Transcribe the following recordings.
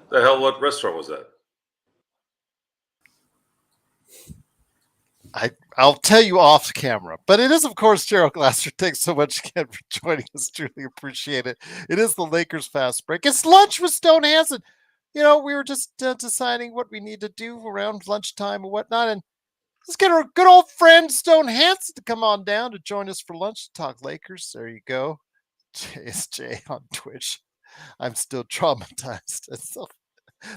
The hell, what restaurant was that? I'll tell you off camera, but it is, of course, Gerald Glasser. Thanks so much again for joining us. Truly appreciate it. It is the Lakers Fast Break. It's lunch with Stone Hansen. We were just deciding what we need to do around lunchtime and whatnot, and let's get our good old friend Stone Hansen to come on down to join us for lunch to talk Lakers. There you go. JSJ on Twitch. I'm still traumatized.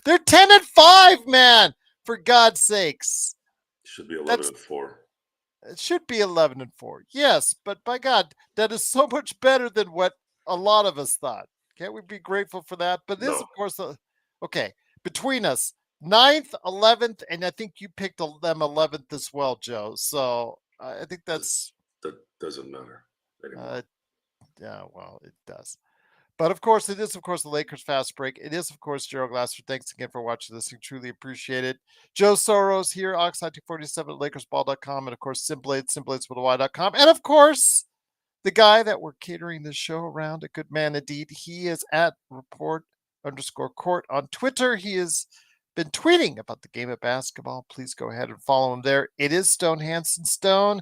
They're 10-5, man. For God's sakes. Should be 11-4. It should be 11-4. Yes, but by God, that is so much better than what a lot of us thought. Can't we be grateful for that? But this, of course, okay. Between us, 9th, 11th, and I think you picked them 11th as well, Joe. So I think that doesn't matter anymore. Yeah, well, it does. But of course, it is, of course, the Lakers Fast Break. It is, of course, Gerald Glasser. Thanks again for watching this. We truly appreciate it. Joe Soros here, Ox1947 at LakersBall.com, and of course, Simblades with a Y.com. And of course, the guy that we're catering this show around, a good man indeed. He is at report_court on Twitter. He has been tweeting about the game of basketball. Please go ahead and follow him there. It is Stone Hansen. Stone,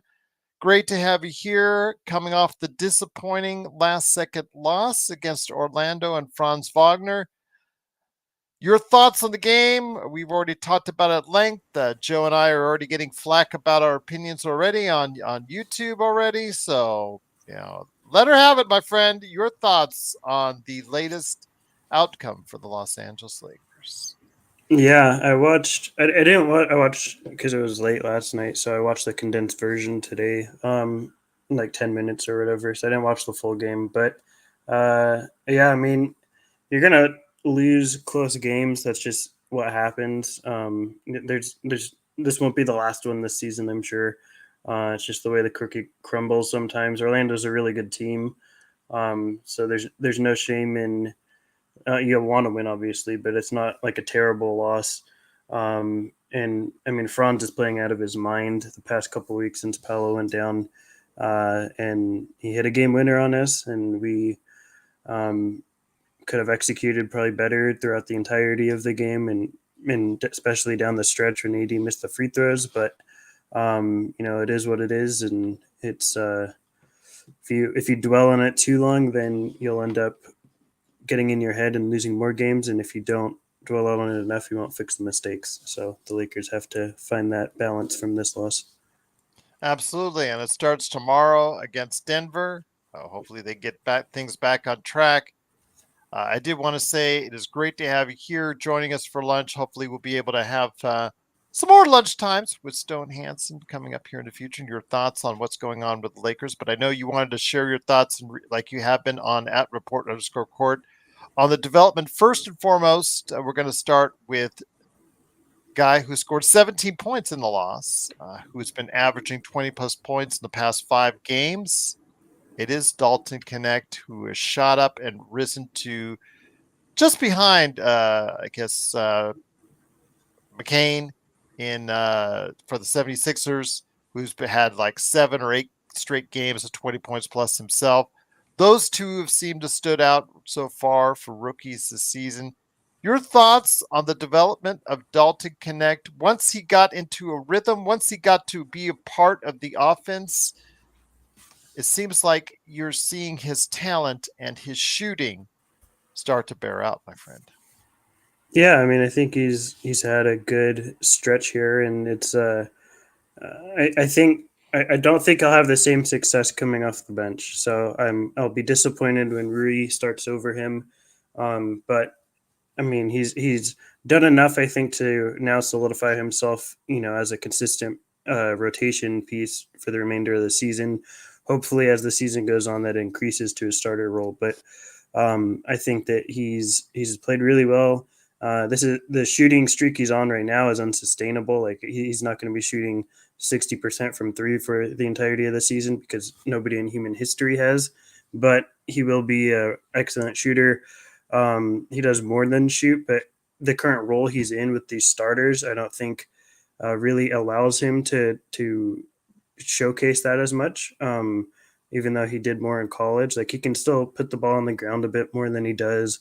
great to have you here, coming off the disappointing last-second loss against Orlando and Franz Wagner. Your thoughts on the game? We've already talked about it at length. Joe and I are already getting flack about our opinions already on YouTube already. So, let her have it, my friend. Your thoughts on the latest outcome for the Los Angeles Lakers. Yeah, I watched because it was late last night, so I watched the condensed version today, like 10 minutes or whatever. So I didn't watch the full game, but yeah, I mean, you're gonna lose close games. That's just what happens. This won't be the last one this season, I'm sure. It's just the way the cookie crumbles sometimes. Orlando's a really good team, so there's no shame in. You want to win, obviously, but it's not like a terrible loss. And I mean, Franz is playing out of his mind the past couple of weeks since Paolo went down, and he hit a game winner on us, and we could have executed probably better throughout the entirety of the game, and especially down the stretch when AD missed the free throws. But it is what it is, and it's if you dwell on it too long, then you'll end up getting in your head and losing more games, and if you don't dwell on it enough, you won't fix the mistakes. So the Lakers have to find that balance from this loss. Absolutely, and it starts tomorrow against Denver. Hopefully they get things back on track. I did want to say it is great to have you here joining us for lunch. Hopefully we'll be able to have some more lunch times with Stone Hansen coming up here in the future, and your thoughts on what's going on with the Lakers. But I know you wanted to share your thoughts, like you have been on at report_court. On the development, first and foremost, we're going to start with a guy who scored 17 points in the loss, who's been averaging 20-plus points in the past 5 games. It is Dalton Knecht, who has shot up and risen to just behind, McCain for the 76ers, who's had like 7 or 8 straight games of 20 points plus himself. Those two have seemed to stood out so far for rookies this season. Your thoughts on the development of Dalton Knecht once he got into a rhythm, once he got to be a part of the offense? It seems like you're seeing his talent and his shooting start to bear out, my friend. Yeah, I mean, I think he's had a good stretch here, and it's I don't think I'll have the same success coming off the bench. So I'll be disappointed when Rui starts over him. But I mean, he's done enough, I think, to now solidify himself, as a consistent rotation piece for the remainder of the season. Hopefully, as the season goes on, that increases to his starter role. But I think that he's played really well. This is the shooting streak he's on right now is unsustainable. Like he's not going to be shooting 60% from 3 for the entirety of the season because nobody in human history has, but he will be an excellent shooter. He does more than shoot, but the current role he's in with these starters, I don't think really allows him to showcase that as much. Even though he did more in college, like he can still put the ball on the ground a bit more than he does.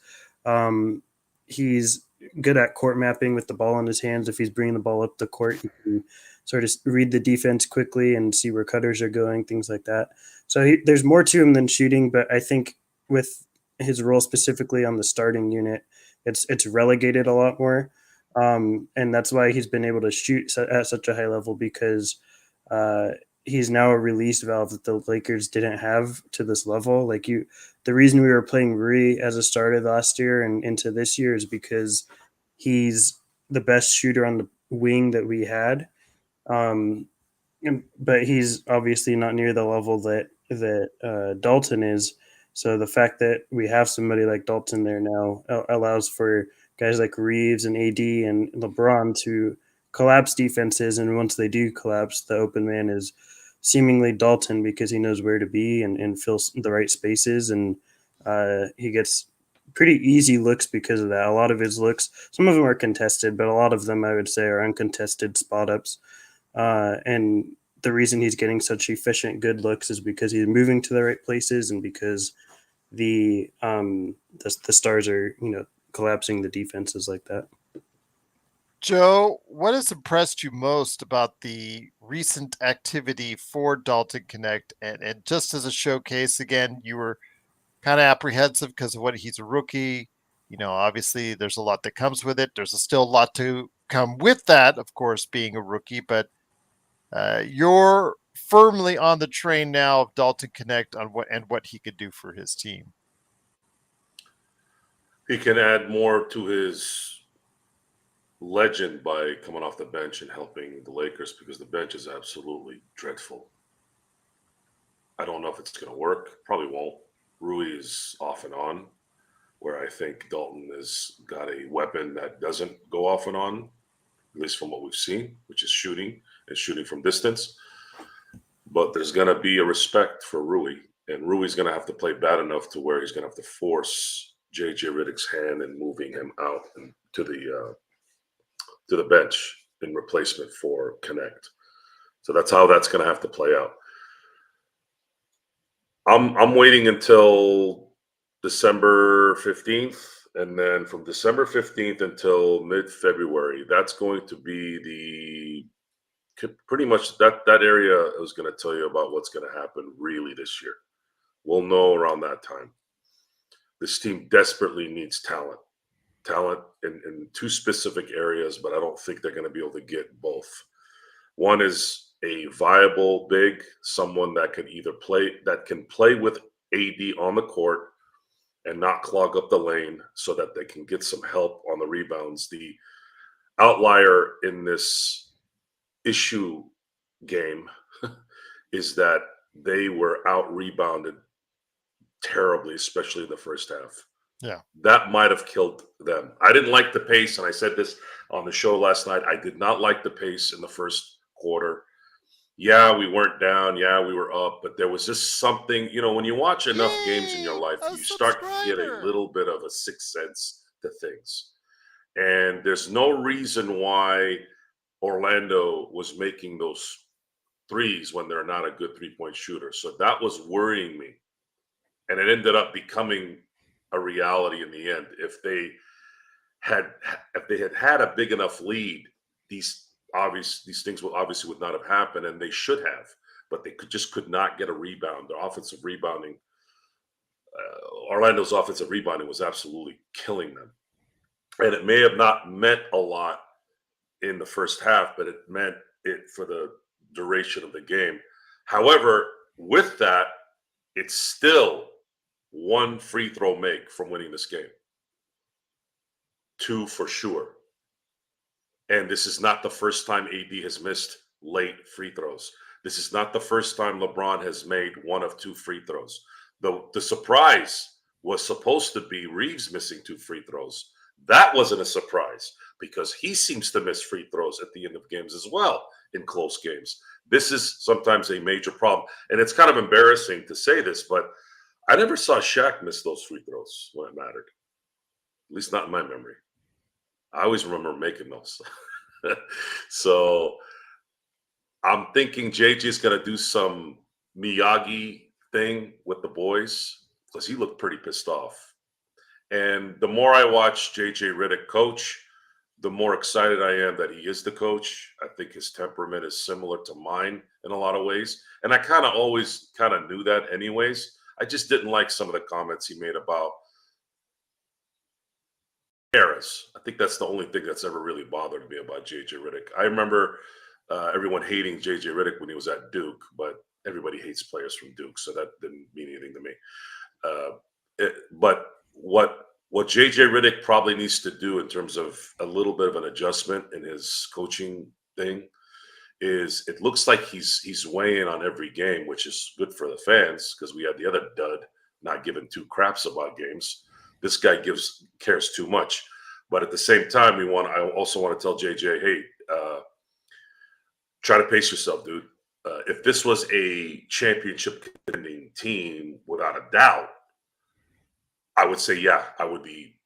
He's good at court mapping with the ball in his hands. If he's bringing the ball up the court, he can sort of read the defense quickly and see where cutters are going, things like that. So there's more to him than shooting, but I think with his role specifically on the starting unit, it's relegated a lot more. And that's why he's been able to shoot at such a high level, because he's now a release valve that the Lakers didn't have to this level. Like the reason we were playing Rui as a starter last year and into this year is because he's the best shooter on the wing that we had. But he's obviously not near the level that Dalton is. So the fact that we have somebody like Dalton there now allows for guys like Reeves and AD and LeBron to collapse defenses. And once they do collapse, the open man is seemingly Dalton, because he knows where to be and fills the right spaces. And he gets pretty easy looks because of that. A lot of his looks, some of them are contested, but a lot of them I would say are uncontested spot ups. And the reason he's getting such efficient, good looks is because he's moving to the right places and because the stars are, collapsing the defenses like that. Joe, what has impressed you most about the recent activity for Dalton Knecht? And just as a showcase, again, you were kind of apprehensive because of what he's a rookie. Obviously there's a lot that comes with it. There's still a lot to come with that, of course, being a rookie, but you're firmly on the train now of Dalton Knecht on what he could do for his team. He can add more to his legend by coming off the bench and helping the Lakers, because the bench is absolutely dreadful. I don't know if it's going to work. Probably won't. Rui is off and on, where I think Dalton has got a weapon that doesn't go off and on, at least from what we've seen, which is shooting and shooting from distance. But there's going to be a respect for Rui, and Rui's going to have to play bad enough to where he's going to have to force JJ Redick's hand and moving him out to the bench in replacement for Knecht. So that's how that's going to have to play out. I'm waiting until December 15th, and then from December 15th until mid-February, that's going to be pretty much that area is going to tell you about what's going to happen really this year. We'll know around that time. This team desperately needs talent in two specific areas, but I don't think they're going to be able to get both. One is a viable big, someone that can play with AD on the court and not clog up the lane so that they can get some help on the rebounds. The outlier in this issue game is that they were out rebounded terribly, especially in the first half. Yeah. That might have killed them. I didn't like the pace, and I said this on the show last night. I did not like the pace in the first quarter. Yeah, we weren't down. Yeah, we were up. But there was just something, when you watch enough games in your life, you start to get a little bit of a sixth sense to things. And there's no reason why Orlando was making those threes when they're not a good three-point shooter. So that was worrying me. And it ended up becoming a reality in the end. If they had a big enough lead, these things would not have happened, and they should have, but they could not get a rebound. Their offensive rebounding, Orlando's offensive rebounding was absolutely killing them. And it may have not meant a lot in the first half, but it meant it for the duration of the game. However, with that, it's still one free throw make from winning this game. 2 for sure. And this is not the first time AD has missed late free throws. This is not the first time LeBron has made one of 2 free throws. The surprise was supposed to be Reeves missing 2 free throws. That wasn't a surprise because he seems to miss free throws at the end of games as well in close games. This is sometimes a major problem. And it's kind of embarrassing to say this, but I never saw Shaq miss those free throws when it mattered. At least not in my memory. I always remember making those. So I'm thinking JJ's going to do some Miyagi thing with the boys because he looked pretty pissed off. And the more I watch JJ Riddick coach, the more excited I am that he is the coach. I think his temperament is similar to mine in a lot of ways. And I kind of always kind of knew that anyways. I just didn't like some of the comments he made about eras. I think that's the only thing that's ever really bothered me about JJ Riddick. I remember everyone hating JJ Riddick when he was at Duke, but everybody hates players from Duke, so that didn't mean anything to me. But what JJ Riddick probably needs to do in terms of a little bit of an adjustment in his coaching thing is it looks like he's weighing on every game, which is good for the fans because we had the other dud not giving two craps about games. This guy cares too much. But at the same time, I also want to tell JJ, hey, try to pace yourself, dude. If this was a championship contending team, without a doubt, I would say, yeah, I would be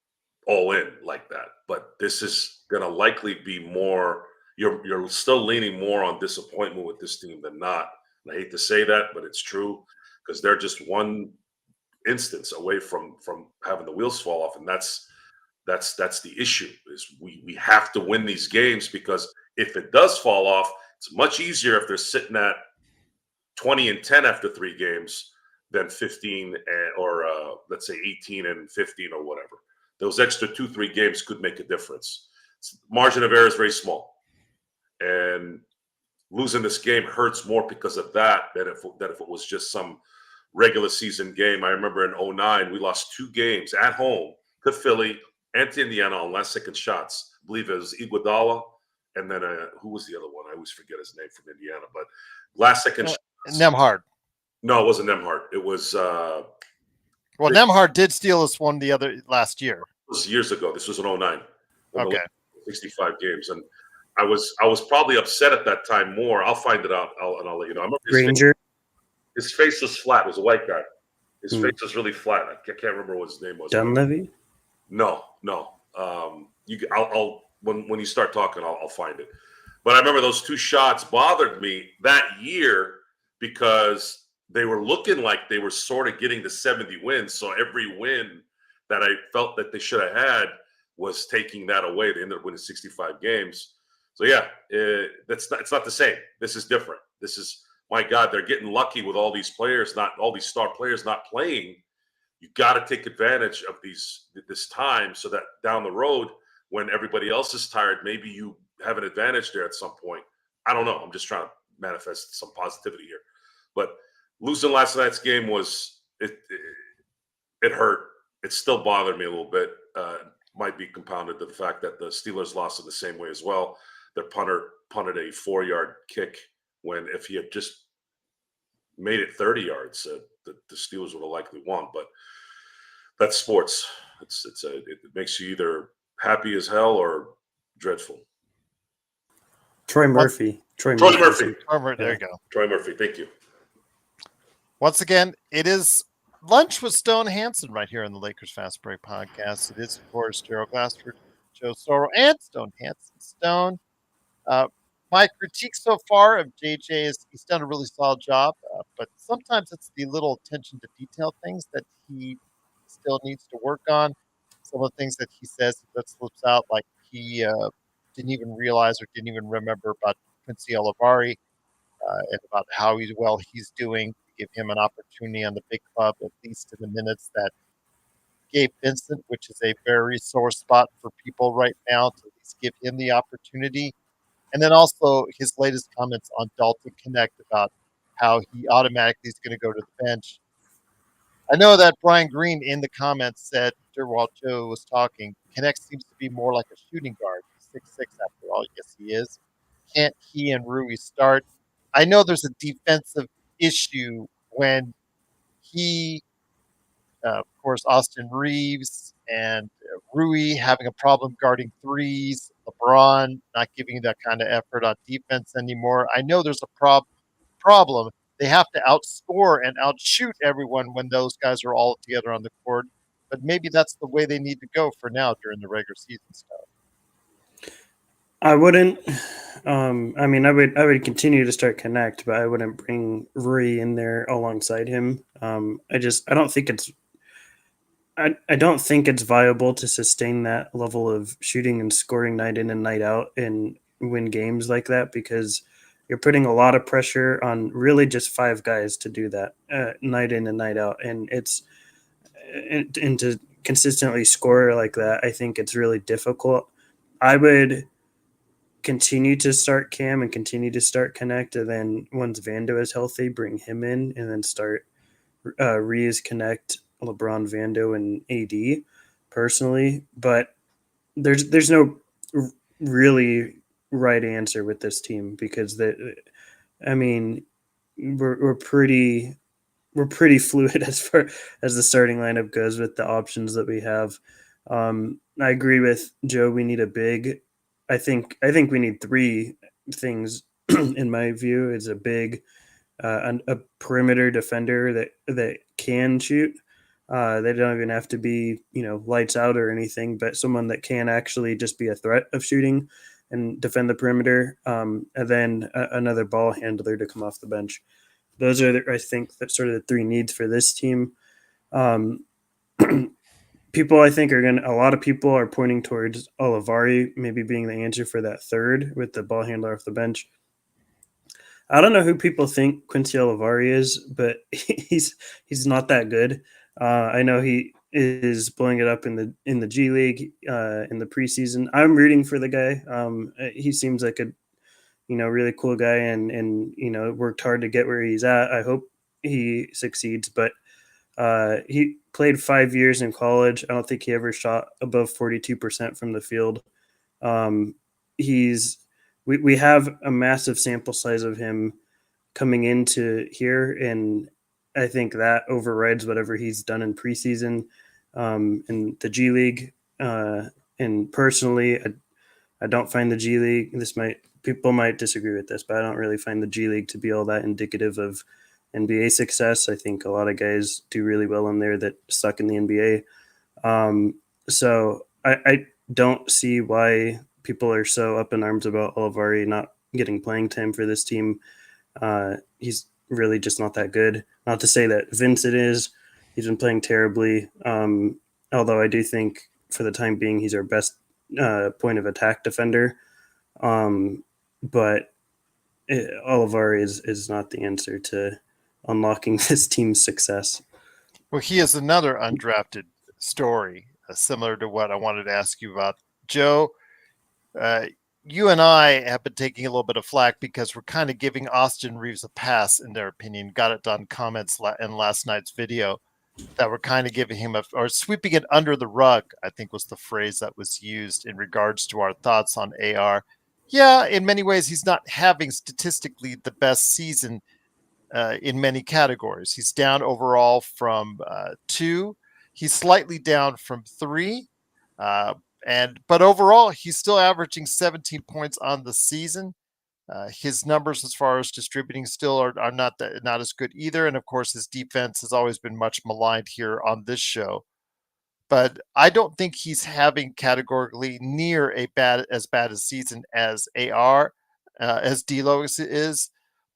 all in like that. But this is going to likely be more. You're still leaning more on disappointment with this team than not. And I hate to say that, but it's true because they're just one instance away from having the wheels fall off, and that's the issue. Is we have to win these games because if it does fall off, it's much easier if they're sitting at 20-10 after 3 games than 15 or let's say 18-15 or whatever. Those extra 2-3 games could make a difference. Margin of error is very small, and losing this game hurts more because of that than if it was just some regular season game. I remember in 2009, we lost 2 games at home to Philly and to Indiana on last second shots. I believe it was Iguodala, and then who was the other one? I always forget his name from Indiana, but last second shots. Nembhard. No, it wasn't Nembhard. It was well, Nembhard did steal us one the other last year. It was years ago. This was in 2009. Okay. 65 games, and I was probably upset at that time more. I'll find it out, and I'll let you know. I remember Granger. His face was flat. It was a white guy. His face was really flat. I can't remember what his name was. Dunleavy? No. I'll when you start talking, I'll find it. But I remember those 2 shots bothered me that year because they were looking like they were sort of getting to 70 wins. So every win that I felt that they should have had was taking that away. They ended up winning 65 games. So yeah, it's not the same. This is different. This is, my God, they're getting lucky with all these players, not all these star players not playing. You got to take advantage of this time so that down the road, when everybody else is tired, maybe you have an advantage there at some point. I don't know. I'm just trying to manifest some positivity here. But losing last night's game it hurt. It still bothered me a little bit. Might be compounded to the fact that the Steelers lost in the same way as well. Their punter punted a 4-yard kick when if he had just made it 30 yards, the Steelers would have likely won. But that's sports. It makes you either happy as hell or dreadful. Troy Murphy. Troy Murphy. There you go. Troy Murphy. Thank you. Once again, it is Lunch with Stone Hansen right here on the Lakers Fast Break podcast. It is, of course, Gerald Glassford, Joe Soro, and Stone Hansen. Stone, my critique so far of JJ is he's done a really solid job, but sometimes it's the little attention to detail things that he still needs to work on. Some of the things that he says that slips out, like he didn't even realize or didn't even remember about Quincy Olivari and about how he's doing. Give him an opportunity on the big club, at least in the minutes that Gabe Vincent, which is a very sore spot for people right now, to at least give him the opportunity. And then also his latest comments on Dalton Knecht about how he automatically is going to go to the bench. I know that Brian Green in the comments said while Joe was talking, Knecht seems to be more like a shooting guard. He's 6'6" after all. Yes, he is. Can't he and Rui start? I know there's a defensive issue when he, of course, Austin Reeves and Rui having a problem guarding threes, LeBron not giving that kind of effort on defense anymore. I know there's a problem. They have to outscore and outshoot everyone when those guys are all together on the court. But maybe that's the way they need to go for now during the regular season stuff. I wouldn't. I mean, I would continue to start Connect, but I wouldn't bring Rui in there alongside him. I don't think I don't think it's viable to sustain that level of shooting and scoring night in and night out and win games like that, because you're putting a lot of pressure on really just five guys to do that night in and night out, and and to consistently score like that, I think it's really difficult. I would continue to start Cam and continue to start Connect, and then once Vando is healthy, bring him in, and then start reuse Connect, LeBron, Vando, and AD personally. But there's no really right answer with this team, because I mean, we're pretty fluid as far as the starting lineup goes with the options that we have. I agree with Joe. We need a big. I think we need three things in my view. Is a big, a perimeter defender that can shoot. They don't even have to be lights out or anything, but someone that can actually just be a threat of shooting and defend the perimeter. And then another ball handler to come off the bench. Those are, I think, that's sort of the three needs for this team. Um, people, I think, a lot of people are pointing towards Olivari maybe being the answer for that third with the ball handler off the bench. I don't know who people think Quincy Olivari is, but he's not that good. I know he is blowing it up in the G League in the preseason. I'm rooting for the guy. He seems like a really cool guy, and worked hard to get where he's at. I hope he succeeds, but he played 5 years in college. I don't think he ever shot above 42% from the field. Um, he's we have a massive sample size of him coming into here, and I think that overrides whatever he's done in preseason in the G League. And personally, I don't find the G League. People might disagree with this, but I don't really find the G League to be all that indicative of NBA success. I think a lot of guys do really well in there that suck in the NBA. So I don't see why people are so up in arms about Olivari not getting playing time for this team. He's really just not that good. Not to say that Vincent is. He's been playing terribly. Although I do think for the time being, he's our best point of attack defender. But Olivari is not the answer to unlocking this team's success. Well, he is another undrafted story, similar to what I wanted to ask you about. Joe, you and I have been taking a little bit of flack because we're kind of giving Austin Reeves a pass, in their opinion. Got it on comments in last night's video that we're kind of giving him or sweeping it under the rug, I think was the phrase that was used in regards to our thoughts on AR. Yeah, in many ways, he's not having statistically the best season in many categories. He's down overall from 2. He's slightly down from 3. But overall, he's still averaging 17 points on the season. His numbers as far as distributing still are not as good either. And of course, his defense has always been much maligned here on this show. But I don't think he's having categorically near as bad a season as AR, as D'Lo is.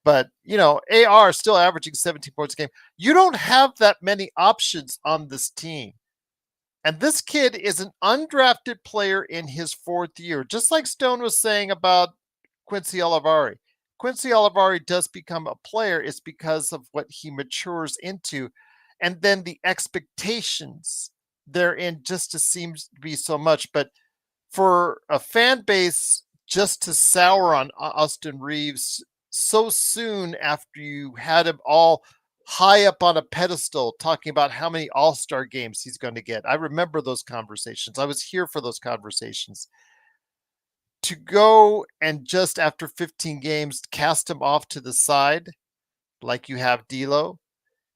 But, AR is still averaging 17 points a game. You don't have that many options on this team. And this kid is an undrafted player in his 4th year, just like Stone was saying about Quincy Olivari. Quincy Olivari does become a player. It's because of what he matures into. And then the expectations therein just seems to be so much. But for a fan base just to sour on Austin Reeves so soon after you had him all high up on a pedestal talking about how many all-star games he's going to get. I remember those conversations. I was here for those conversations. To go and just after 15 games cast him off to the side like you have D'Lo.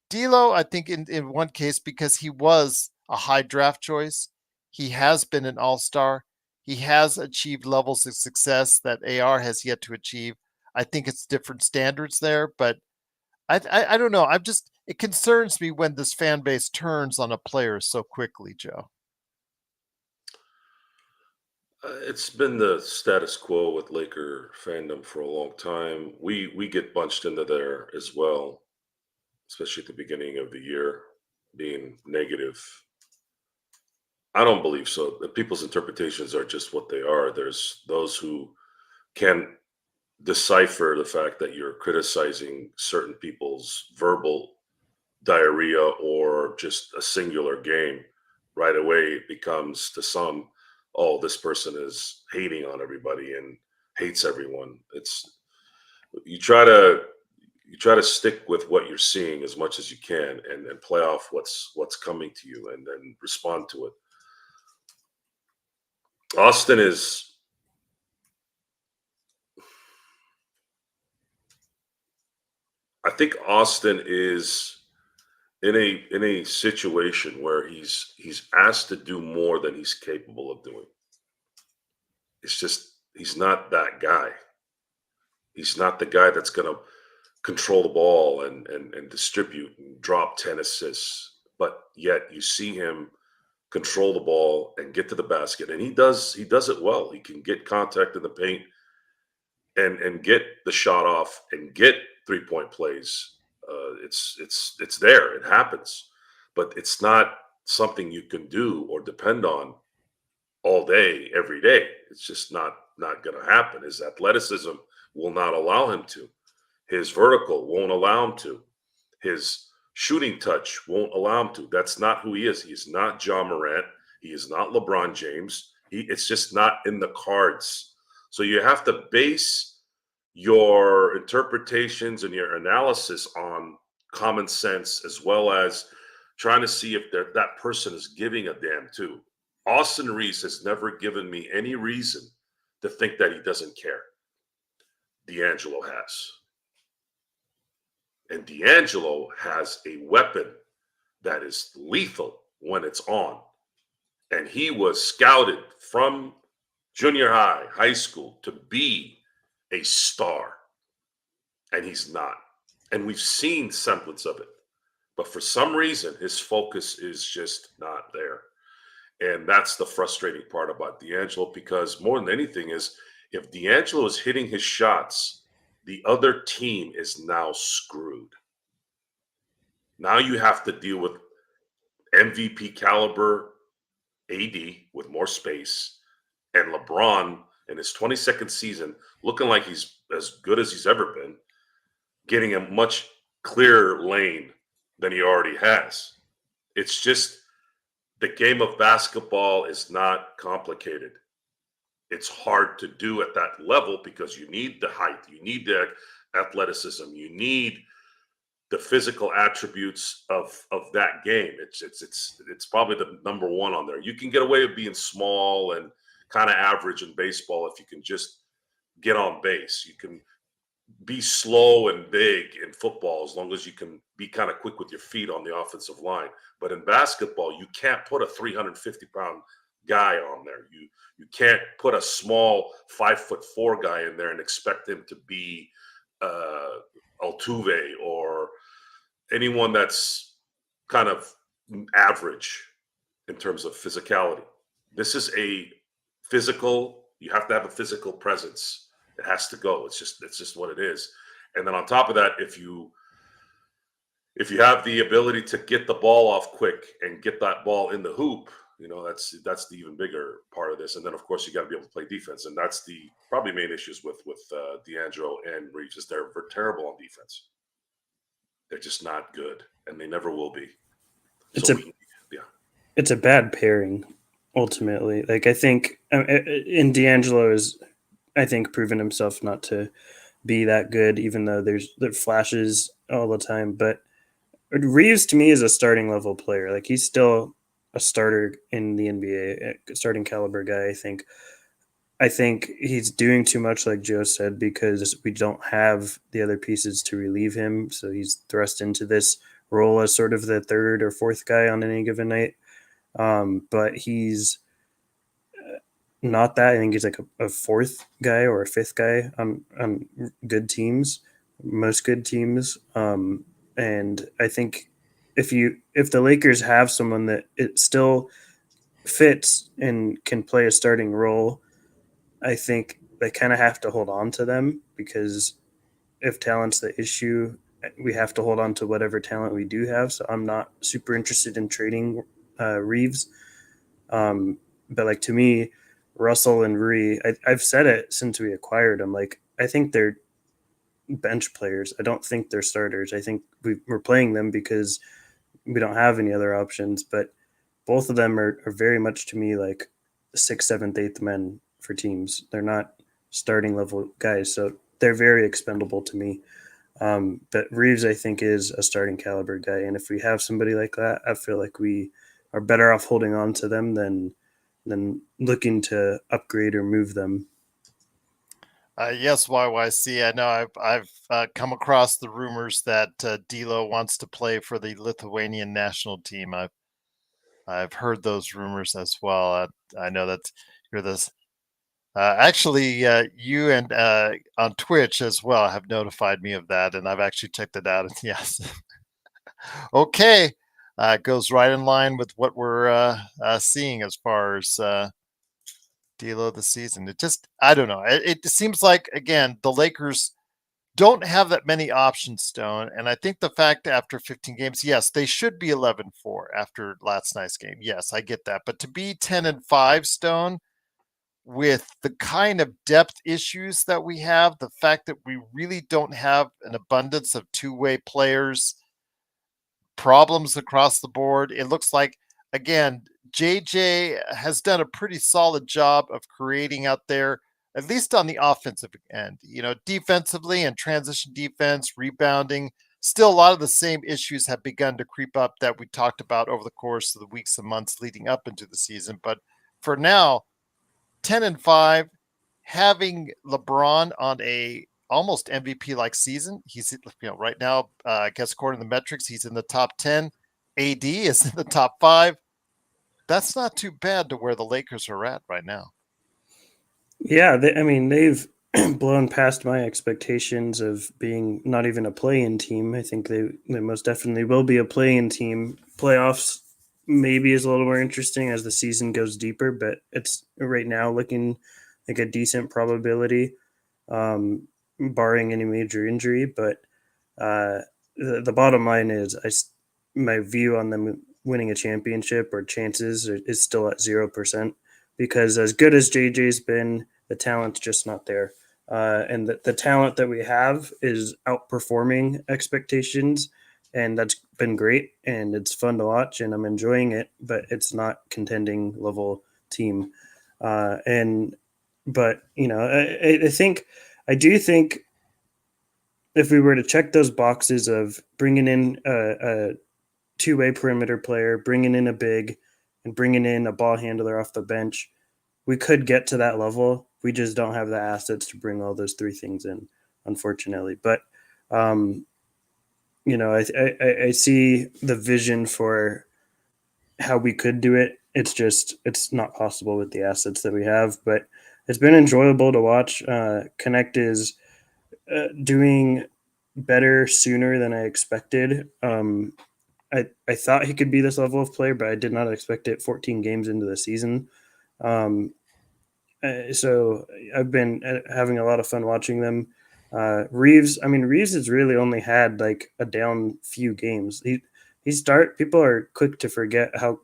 D'Lo, I think in one case, because he was a high draft choice, he has been an all-star. He has achieved levels of success that AR has yet to achieve. I think it's different standards there, but I don't know. It concerns me when this fan base turns on a player so quickly, Joe. It's been the status quo with Laker fandom for a long time. We get bunched into there as well, especially at the beginning of the year, being negative. I don't believe so. The people's interpretations are just what they are. There's those who can decipher the fact that you're criticizing certain people's verbal diarrhea or just a singular game. Right away, it becomes to some, oh, this person is hating on everybody and hates everyone. It's you try to you try to stick with what you're seeing as much as you can and play off what's coming to you and then respond to it. Austin is I think Austin is in a situation where he's asked to do more than he's capable of doing. It's just he's not that guy. He's not the guy that's going to control the ball and distribute and drop 10 assists. But yet you see him control the ball and get to the basket, and he does it well. He can get contact in the paint and get the shot off and get 3-point plays. It's there. It happens, but it's not something you can do or depend on all day, every day. It's just not going to happen. His athleticism will not allow him to. His vertical won't allow him to. His shooting touch won't allow him to. That's not who he is. He's not John Morant. He is not LeBron James. It's just not in the cards. So you have to base your interpretations and your analysis on common sense as well as trying to see if that person is giving a damn too. Austin Reese has never given me any reason to think that he doesn't care. D'Angelo has. And D'Angelo has a weapon that is lethal when it's on. And he was scouted from junior high, high school to be a star. And he's not. And we've seen semblance of it. But for some reason, his focus is just not there. And that's the frustrating part about D'Angelo, because more than anything is if D'Angelo is hitting his shots, the other team is now screwed. Now you have to deal with MVP caliber AD with more space and LeBron in his 22nd season looking like he's as good as he's ever been, getting a much clearer lane than he already has. It's just the game of basketball is not complicated. It's hard to do at that level because you need the height, you need the athleticism, you need the physical attributes of that game. It's probably the number one on there. You can get away with being small and kind of average in baseball if you can just get on base. You can be slow and big in football as long as you can be kind of quick with your feet on the offensive line. But in basketball, you can't put a 350-pound guy on there. You can't put a small 5'4" guy in there and expect him to be Altuve or anyone that's kind of average in terms of physicality. This is a physical, you have to have a physical presence. It has to go. It's just what it is. And then on top of that, if you have the ability to get the ball off quick and get that ball in the hoop, that's the even bigger part of this. And then of course you got to be able to play defense, and that's the probably main issues with D'Angelo and Reeves is they're terrible on defense. They're just not good, and they never will be. It's a bad pairing ultimately. Like I think, in D'Angelo is, I think, proven himself not to be that good, even though there flashes all the time. But Reeves to me is a starting level player. Like he's still a starter in the NBA, a starting caliber guy. I think he's doing too much, like Joe said, because we don't have the other pieces to relieve him. So he's thrust into this role as sort of the third or fourth guy on any given night. But he's not that. I think he's like a fourth guy or a fifth guy on good teams, most good teams. And I think if the Lakers have someone that it still fits and can play a starting role I think they kind of have to hold on to them, because if talent's the issue, we have to hold on to whatever talent we do have. So I'm not super interested in trading Reeves. But like, to me, Russell and Ree, I've said it since we acquired them. Like, I think they're bench players. I don't think they're starters. I think we're playing them because we don't have any other options. But both of them are very much, to me, like sixth, seventh, eighth men for teams. They're not starting level guys, so they're very expendable to me. But Reeves, I think, is a starting caliber guy, and if we have somebody like that, I feel like we are better off holding on to them than looking to upgrade or move them. Yes, YYC. I know I've come across the rumors that D'Lo wants to play for the Lithuanian national team. I've heard those rumors as well. I know that you're this. Actually, you and on Twitch as well have notified me of that, and I've actually checked it out. And yes, okay, it goes right in line with what we're seeing as far as D'Lo this season. It just, I don't know. It seems like, again, the Lakers don't have that many options, Stone. And I think the fact after 15 games, yes, they should be 11-4 after last night's game. Yes, I get that. But to be 10-5, Stone, with the kind of depth issues that we have, the fact that we really don't have an abundance of two-way players, problems across the board, it looks like, again, JJ has done a pretty solid job of creating out there, at least on the offensive end. You know, defensively and transition defense, rebounding, still a lot of the same issues have begun to creep up that we talked about over the course of the weeks and months leading up into the season. But for now, 10-5, having LeBron on a almost MVP like season. He's, right now, I guess according to the metrics, he's in the top 10. AD is in the top 5. That's not too bad to where the Lakers are at right now. Yeah, I mean, they've blown past my expectations of being not even a play-in team. I think they most definitely will be a play-in team. Playoffs maybe is a little more interesting as the season goes deeper, but it's right now looking like a decent probability, barring any major injury. But the bottom line is, my view on them winning a championship or chances is still at 0%, because as good as JJ's been, the talent's just not there. And the talent that we have is outperforming expectations, and that's been great, and it's fun to watch, and I'm enjoying it, but it's not contending level team. But I do think if we were to check those boxes of bringing in a two-way perimeter player, bringing in a big, and bringing in a ball handler off the bench, we could get to that level. We just don't have the assets to bring all those three things in, unfortunately. But I see the vision for how we could do it. It's not possible with the assets that we have. But it's been enjoyable to watch. Knecht is doing better sooner than I expected. I thought he could be this level of player, but I did not expect it 14 games into the season. So I've been having a lot of fun watching them. Reeves has really only had like a down few games. People are quick to forget how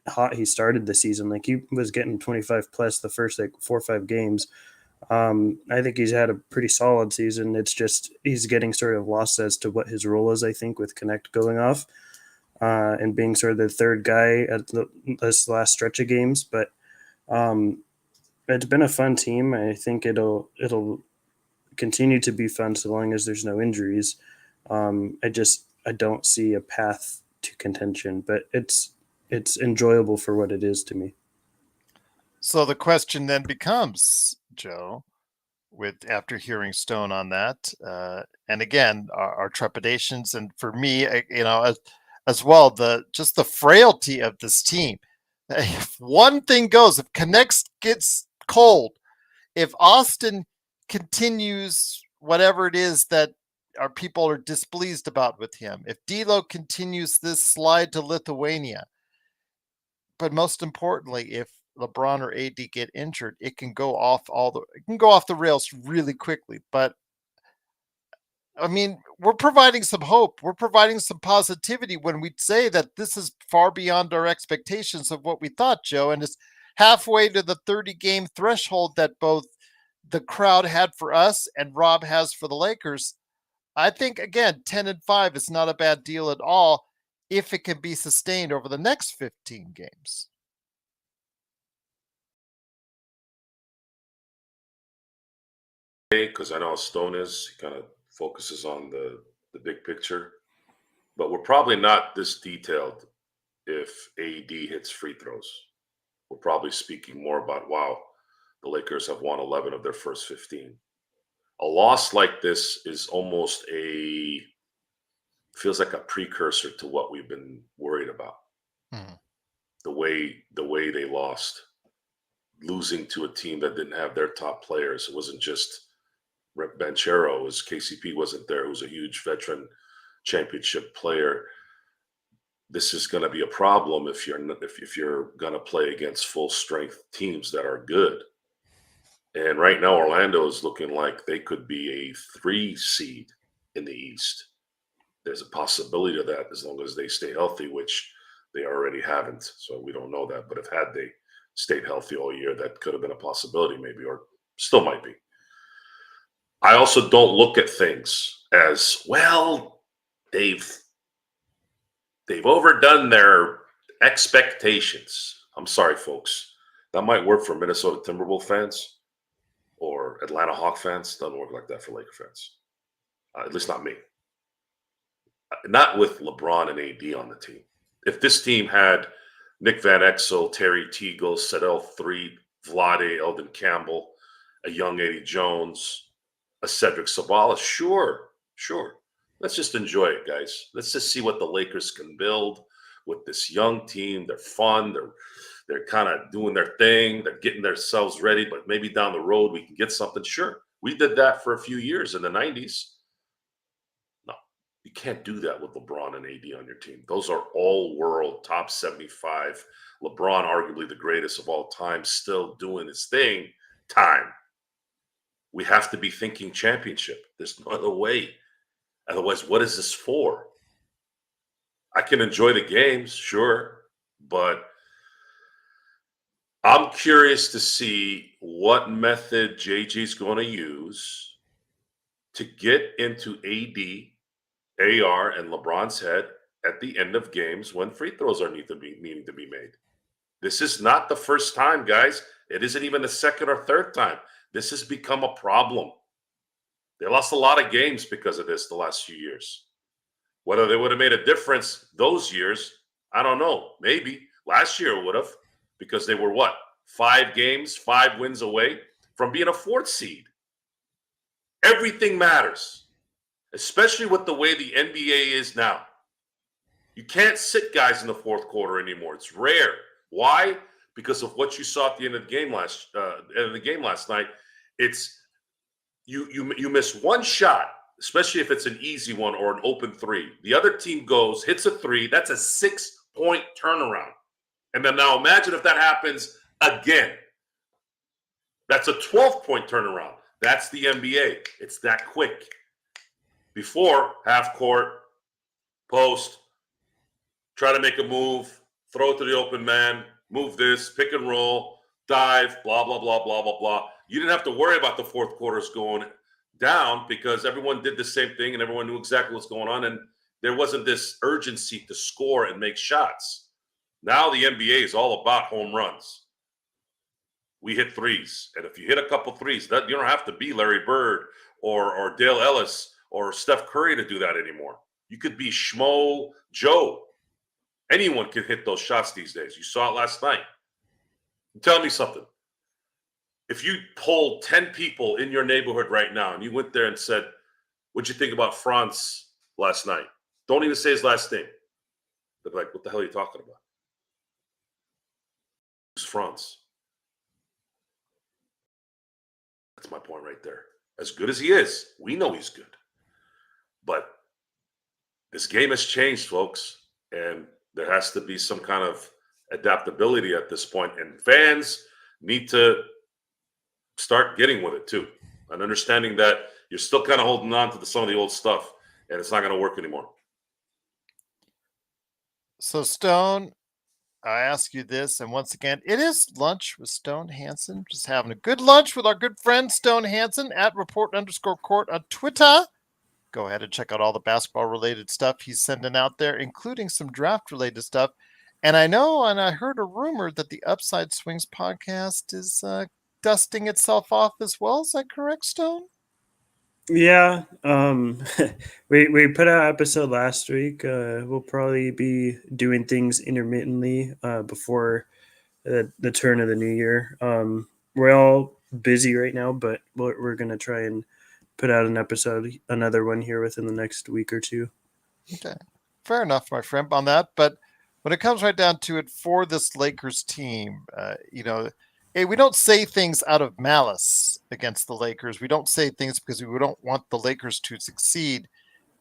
hot he started the season. Like, he was getting 25 plus the first like 4 or 5 games. I think he's had a pretty solid season. It's just he's getting sort of lost as to what his role is, I think, with Knecht going off and being sort of the third guy at this last stretch of games. But it's been a fun team. I think it'll continue to be fun so long as there's no injuries. I don't see a path to contention, but it's enjoyable for what it is to me. So the question then becomes, Joe, after hearing Stone on that, and again, our trepidations, and for me, as well, the frailty of this team. If one thing goes, if Knecht gets cold, if Austin continues whatever it is that our people are displeased about with him, if D'Lo continues this slide to Lithuania, but most importantly, if LeBron or AD get injured, it can go off the rails really quickly. But I mean, we're providing some hope. We're providing some positivity when we say that this is far beyond our expectations of what we thought, Joe, and it's halfway to the 30-game threshold that both the crowd had for us and Rob has for the Lakers. I think, again, 10-5 is not a bad deal at all if it can be sustained over the next 15 games. Because I know how Stone is, he kind of focuses on the big picture, but we're probably not this detailed if AD hits free throws. We're probably speaking more about, wow, the Lakers have won 11 of their first 15. A loss like this is almost feels like a precursor to what we've been worried about. Mm-hmm. The way they lost, losing to a team that didn't have their top players. It wasn't just Banchero, as KCP wasn't there, who's a huge veteran championship player. This is going to be a problem if you're going to play against full strength teams that are good. And right now, Orlando is looking like they could be a 3 seed in the East. There's a possibility of that as long as they stay healthy, which they already haven't. So we don't know that. But if had they stayed healthy all year, that could have been a possibility maybe, or still might be. I also don't look at things as, well, they've overdone their expectations. I'm sorry, folks. That might work for Minnesota Timberwolves fans or Atlanta Hawk fans. Doesn't work like that for Laker fans. At least not me. Not with LeBron and AD on the team. If this team had Nick Van Exel, Terry Teagle, Sedell Threet, Vlade, Eldon Campbell, a young Eddie Jones, a Cedric Sabalas, sure. Let's just enjoy it, guys. Let's just see what the Lakers can build with this young team. They're fun. They're kind of doing their thing. They're getting themselves ready, but maybe down the road we can get something. Sure. We did that for a few years in the 90s. No, you can't do that with LeBron and AD on your team. Those are all-world, top 75. LeBron, arguably the greatest of all time, still doing his thing. Time. We have to be thinking championship. There's no other way. Otherwise, what is this for? I can enjoy the games, sure, but I'm curious to see what method JG's going to use to get into AD, AR, and LeBron's head at the end of games when free throws are needing to be made. This is not the first time, guys. It isn't even the second or third time. This has become a problem. They lost a lot of games because of this the last few years. Whether they would have made a difference those years, I don't know. Maybe. Last year it would have, because they were 5 wins away from being a 4th seed. Everything matters, especially with the way the NBA is now. You can't sit guys in the 4th quarter anymore. It's rare. Why? Because of what you saw at the end of the game last night. It's you miss one shot, especially if it's an easy one or an open 3. The other team goes, hits a 3. That's a 6-point turnaround. And then now imagine if that happens again. That's a 12-point turnaround. That's the NBA. It's that quick. Before, half court, post, try to make a move, throw it to the open man, move this, pick and roll, dive, blah, blah, blah, blah, blah, blah. You didn't have to worry about the 4th quarters going down because everyone did the same thing and everyone knew exactly what's going on. And there wasn't this urgency to score and make shots. Now the NBA is all about home runs. We hit 3s. And if you hit a couple 3s, you don't have to be Larry Bird or Dale Ellis or Steph Curry to do that anymore. You could be Schmo Joe. Anyone can hit those shots these days. You saw it last night. Tell me something. If you polled 10 people in your neighborhood right now and you went there and said, what'd you think about Franz last night? Don't even say his last name. They're like, what the hell are you talking about? Who's Franz? That's my point right there. As good as he is, we know he's good. But this game has changed, folks. And there has to be some kind of adaptability at this point, and fans need to start getting with it too, and understanding that you're still kind of holding on to some of the old stuff, and it's not going to work anymore. So, Stone, I ask you this, and once again, it is lunch with Stone Hansen. Just having a good lunch with our good friend Stone Hansen at report_court on Twitter. Go ahead and check out all the basketball-related stuff he's sending out there, including some draft-related stuff. And I know, and I heard a rumor that the Upside Swings podcast is dusting itself off as well. Is that correct, Stone? Yeah, we put out an episode last week. We'll probably be doing things intermittently before the turn of the new year. We're all busy right now, but we're gonna try and put out another one here within the next week or two. Okay, fair enough, my friend, on that. But when it comes right down to it, for this Lakers team, hey, we don't say things out of malice against the Lakers. We don't say things because we don't want the Lakers to succeed.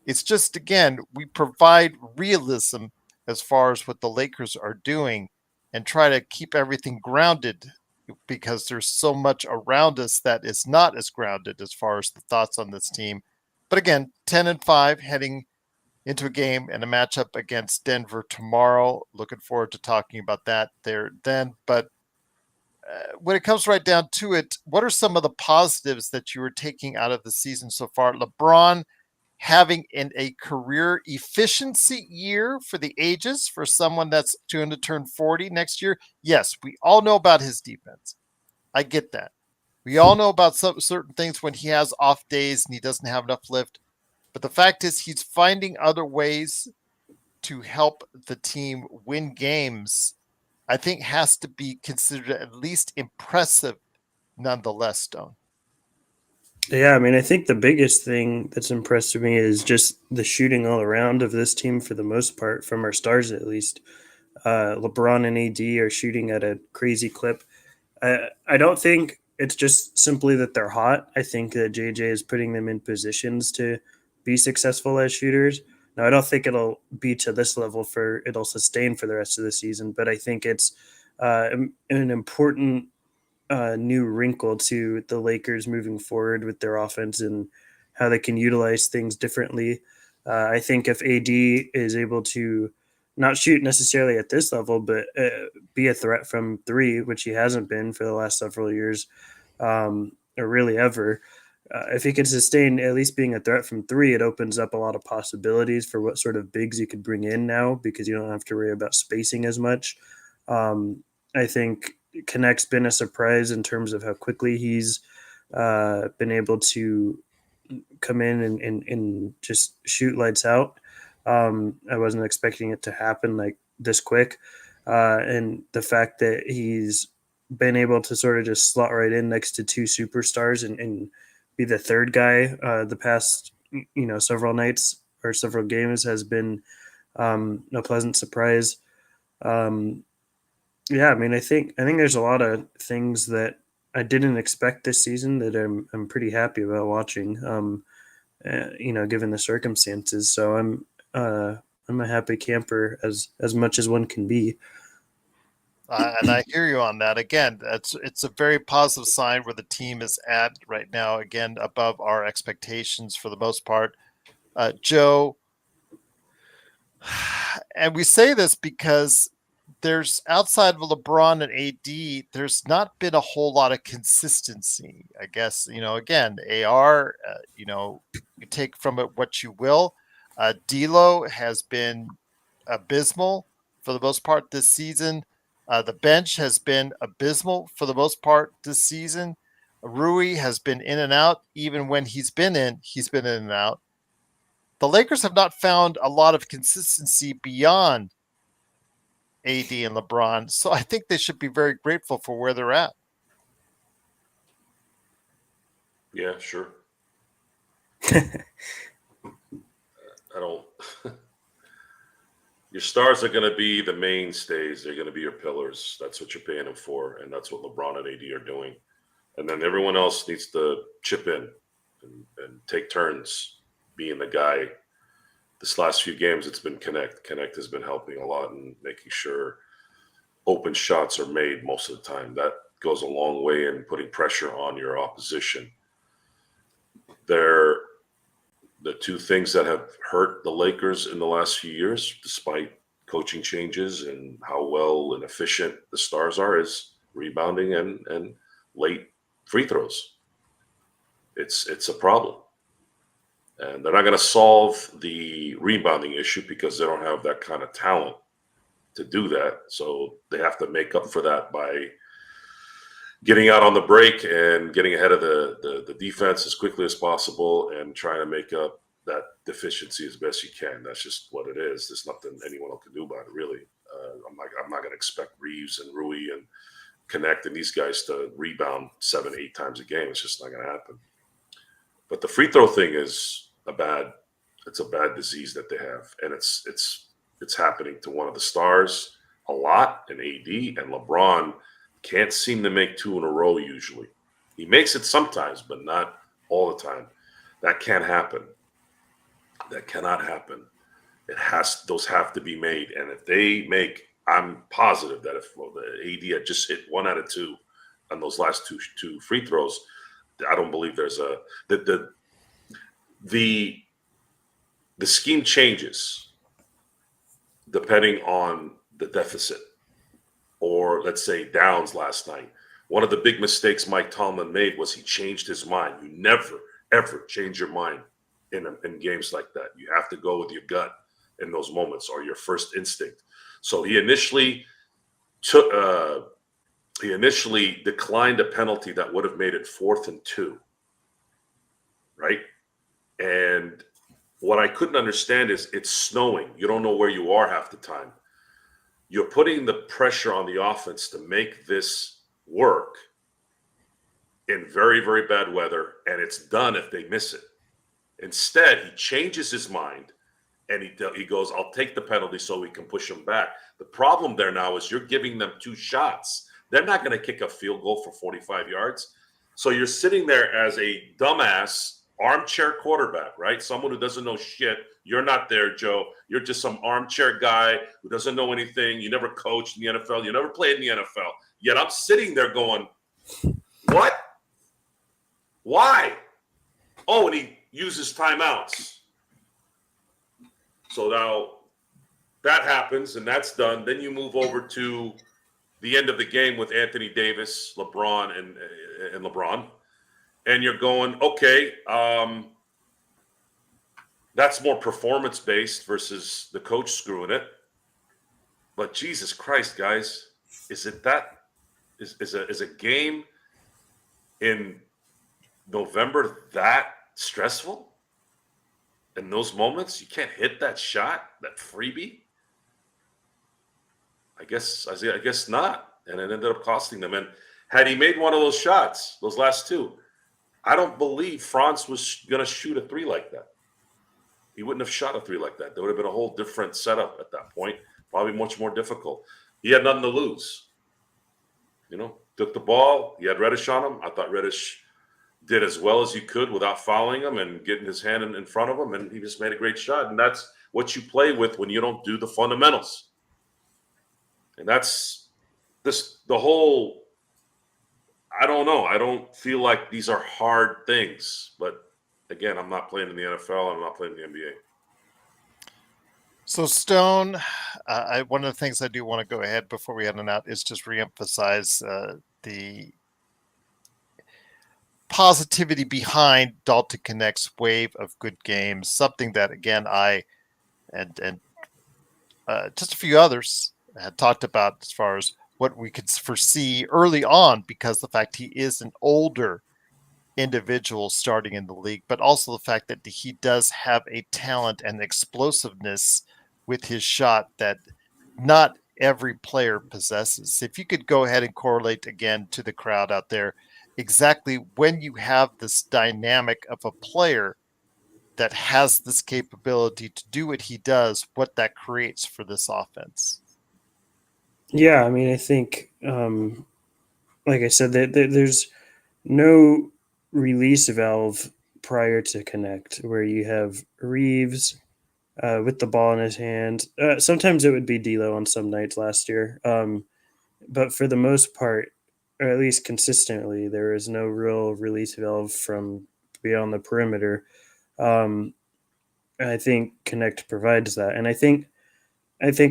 It's just, again, we provide realism as far as what the Lakers are doing and try to keep everything grounded, because there's so much around us that is not as grounded as far as the thoughts on this team. But again, 10-5 heading into a game and a matchup against Denver tomorrow. Looking forward to talking about that there then. But when it comes right down to it, what are some of the positives that you were taking out of the season so far? LeBron having a career efficiency year for the ages for someone that's going to turn 40 next year. Yes, we all know about his defense. I get that. We all know about some certain things when he has off days and he doesn't have enough lift. But the fact is, he's finding other ways to help the team win games. I think has to be considered at least impressive nonetheless, Stone. Yeah, I mean, I think the biggest thing that's impressed me is just the shooting all around of this team for the most part, from our stars at least. LeBron and AD are shooting at a crazy clip. I don't think it's just simply that they're hot. I think that JJ is putting them in positions to be successful as shooters. Now, I don't think it'll be to this level for it'll sustain for the rest of the season, but I think it's an important new wrinkle to the Lakers moving forward with their offense and how they can utilize things differently. I think if AD is able to not shoot necessarily at this level, but be a threat from three, which he hasn't been for the last several years, or really ever. If he can sustain at least being a threat from three, it opens up a lot of possibilities for what sort of bigs you could bring in now, because you don't have to worry about spacing as much. I think Knecht's been a surprise in terms of how quickly he's been able to come in and just shoot lights out. I wasn't expecting it to happen like this quick. And the fact that he's been able to sort of just slot right in next to two superstars and be the third guy the past, several nights or several games has been a pleasant surprise. Yeah, I mean, I think there's a lot of things that I didn't expect this season that I'm pretty happy about watching. Given the circumstances, so I'm a happy camper as much as one can be. And I hear you on that. Again, it's a very positive sign where the team is at right now. Again, above our expectations for the most part. Joe, and we say this because there's outside of LeBron and AD, there's not been a whole lot of consistency. I guess, again, AR, you take from it what you will. D'Lo has been abysmal for the most part this season. The bench has been abysmal for the most part this season. Rui has been in and out. Even when he's been in and out. The Lakers have not found a lot of consistency beyond AD and LeBron. So I think they should be very grateful for where they're at. Yeah, sure. I don't. Your stars are going to be the mainstays. They're going to be your pillars. That's what you're paying them for, and that's what LeBron and AD are doing. And then everyone else needs to chip in and take turns being the guy. This last few games, it's been Knecht. Knecht has been helping a lot and making sure open shots are made most of the time. That goes a long way in putting pressure on your opposition. They're the two things that have hurt the Lakers in the last few years, despite coaching changes and how well and efficient the Stars are, is rebounding and late free throws. It's a problem. And they're not going to solve the rebounding issue because they don't have that kind of talent to do that. So they have to make up for that by getting out on the break and getting ahead of the defense as quickly as possible and trying to make up that deficiency as best you can. That's just what it is. There's nothing anyone can do about it, really. I'm not going to expect Reeves and Rui and Knecht and these guys to rebound 7-8 times a game. It's just not going to happen. But the free throw thing is a bad disease that they have, and it's happening to one of the stars a lot, and AD and LeBron can't seem to make two in a row usually. He makes it sometimes, but not all the time. That can't happen. That cannot happen. Those have to be made, and if they make, I'm positive that if the AD had just hit 1 out of 2 on those last two free throws, I don't believe there's the scheme changes depending on the deficit, or let's say downs last night. One of the big mistakes Mike Tomlin made was he changed his mind. You never, ever change your mind in games like that. You have to go with your gut in those moments or your first instinct. So he initially declined a penalty that would have made it 4th and 2, right? And what I couldn't understand is it's snowing. You don't know where you are half the time. You're putting the pressure on the offense to make this work in very, very bad weather, and it's done if they miss it. Instead, he changes his mind, and he goes, I'll take the penalty so we can push them back. The problem there now is you're giving them 2 shots. They're not going to kick a field goal for 45 yards. So you're sitting there as a dumbass armchair quarterback, right? Someone who doesn't know shit. You're not there, Joe. You're just some armchair guy who doesn't know anything. You never coached in the NFL. You never played in the NFL. Yet I'm sitting there going, what? Why? Oh, and he uses timeouts. So now that happens and that's done. Then you move over to the end of the game with Anthony Davis, LeBron, and LeBron. And you're going, okay, that's more performance-based versus the coach screwing it. But Jesus Christ, guys, is a game in November that stressful? In those moments, you can't hit that shot, that freebie? I guess not. And it ended up costing them. And had he made one of those shots, those last 2, I don't believe Franz was going to shoot a 3 like that. He wouldn't have shot a 3 like that. There would have been a whole different setup at that point, probably much more difficult. He had nothing to lose. Took the ball. He had Reddish on him. I thought Reddish did as well as he could without fouling him and getting his hand in front of him, and he just made a great shot. And that's what you play with when you don't do the fundamentals. And that's the whole, I don't know. I don't feel like these are hard things. But again, I'm not playing in the NFL. I'm not playing in the NBA. So Stone, one of the things I do want to go ahead before we head on out is just reemphasize the positivity behind Dalton Knecht's wave of good games. Something that, again, I and just a few others had talked about as far as what we could foresee early on, because the fact he is an older individual starting in the league, but also the fact that he does have a talent and explosiveness with his shot that not every player possesses. If you could go ahead and correlate again to the crowd out there, exactly when you have this dynamic of a player that has this capability to do what he does, what that creates for this offense. Yeah, I mean, I think, like I said, there's no release valve prior to Knecht where you have Reeves with the ball in his hand. Sometimes it would be D'Lo on some nights last year. but for the most part, or at least consistently, there is no real release valve from beyond the perimeter. Um, I think Connect provides that, and I think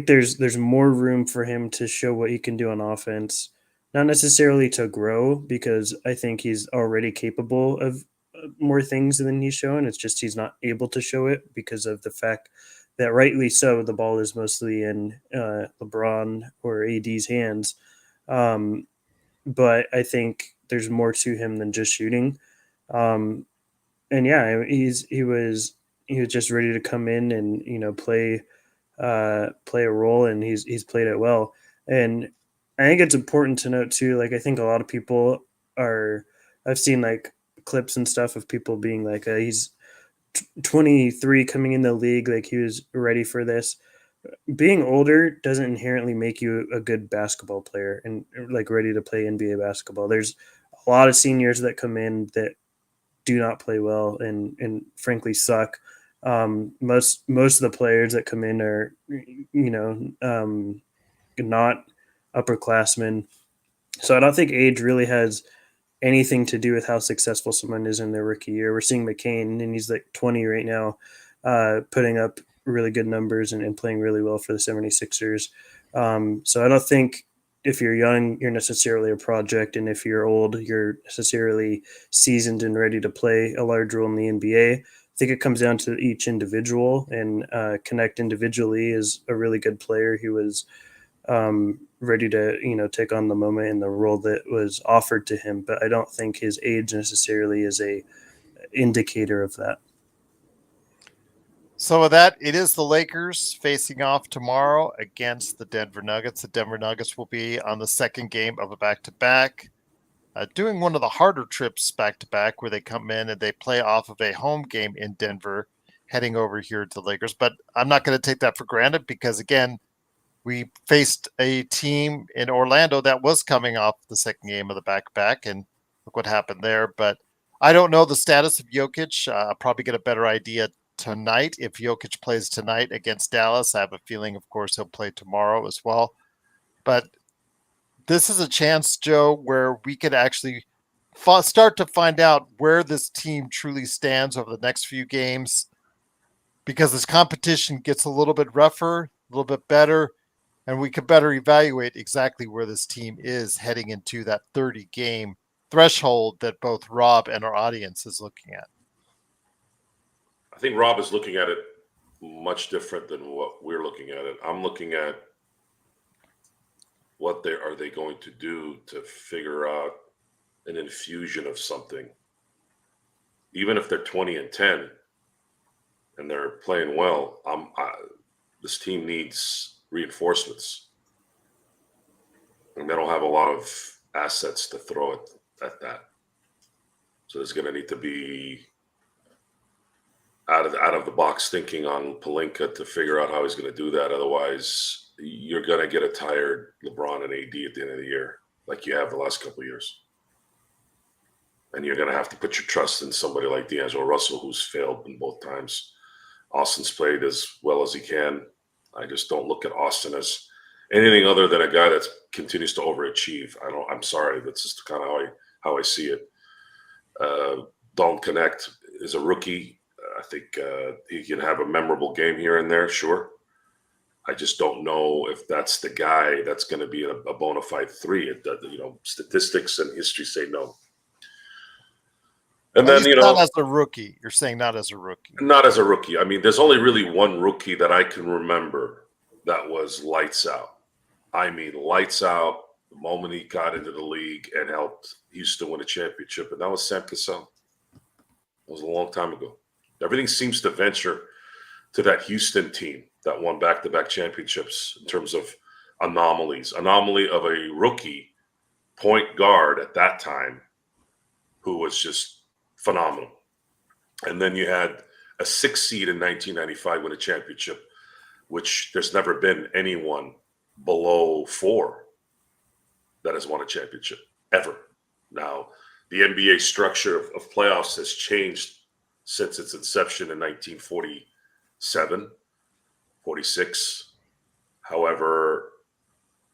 there's more room for him to show what he can do on offense, not necessarily to grow, because I think he's already capable of more things than he's shown. It's just he's not able to show it because of the fact that, rightly so, the ball is mostly in LeBron or AD's hands. Um, but I think there's more to him than just shooting. Um, and yeah, he was just ready to come in and play a role, and he's played it well. And I think it's important to note too. Like, I think a lot of people are. I've seen like clips and stuff of people being like, he's 23 coming in the league, like he was ready for this. Being older doesn't inherently make you a good basketball player and like ready to play NBA basketball. There's a lot of seniors that come in that do not play well and frankly suck. Most of the players that come in are not upperclassmen. So I don't think age really has anything to do with how successful someone is in their rookie year. We're seeing McCain, and he's like 20 right now, putting up really good numbers and playing really well for the 76ers. So I don't think if you're young, you're necessarily a project, and if you're old, you're necessarily seasoned and ready to play a large role in the NBA. I think it comes down to each individual, and Connect individually is a really good player who was ready to take on the moment and the role that was offered to him. But I don't think his age necessarily is a indicator of that. So with that, it is the Lakers facing off tomorrow against the Denver Nuggets. The Denver Nuggets will be on the second game of a back-to-back, doing one of the harder trips back-to-back where they come in and they play off of a home game in Denver, heading over here to the Lakers. But I'm not going to take that for granted because, again, we faced a team in Orlando that was coming off the second game of the back-to-back, and look what happened there. But I don't know the status of Jokic. I'll probably get a better idea tonight. If Jokic plays tonight against Dallas, I have a feeling, of course, he'll play tomorrow as well. But this is a chance, Joe, where we could actually start to find out where this team truly stands over the next few games, because this competition gets a little bit rougher, a little bit better, and we could better evaluate exactly where this team is heading into that 30-game threshold that both Rob and our audience is looking at. I think Rob is looking at it much different than what we're looking at it. I'm looking at what are they going to do to figure out an infusion of something. Even if they're 20-10 and they're playing well, this team needs reinforcements, and they don't have a lot of assets to throw at that. So there's going to need to be out of the box thinking on Pelinka to figure out how he's going to do that. Otherwise, you're going to get a tired LeBron and AD at the end of the year, like you have the last couple of years. And you're going to have to put your trust in somebody like D'Angelo Russell, who's failed in both times. Austin's played as well as he can. I just don't look at Austin as anything other than a guy that continues to overachieve. I'm sorry. That's just kind of how I see it. Dalton Knecht is a rookie. I think he can have a memorable game here and there, sure. I just don't know if that's the guy that's going to be a bona fide three. Statistics and history say no. And then, not as a rookie. You're saying not as a rookie. Not as a rookie. I mean, there's only really one rookie that I can remember that was lights out. I mean, lights out the moment he got into the league and helped Houston win a championship, and that was Sam Cassell. It was a long time ago. Everything seems to venture to that Houston team that won back-to-back championships in terms of anomalies. Anomaly of a rookie point guard at that time who was just phenomenal. And then you had a 6 seed in 1995 win a championship, which there's never been anyone below 4 that has won a championship ever. Now, the NBA structure of playoffs has changed since its inception in 1947, 46. However,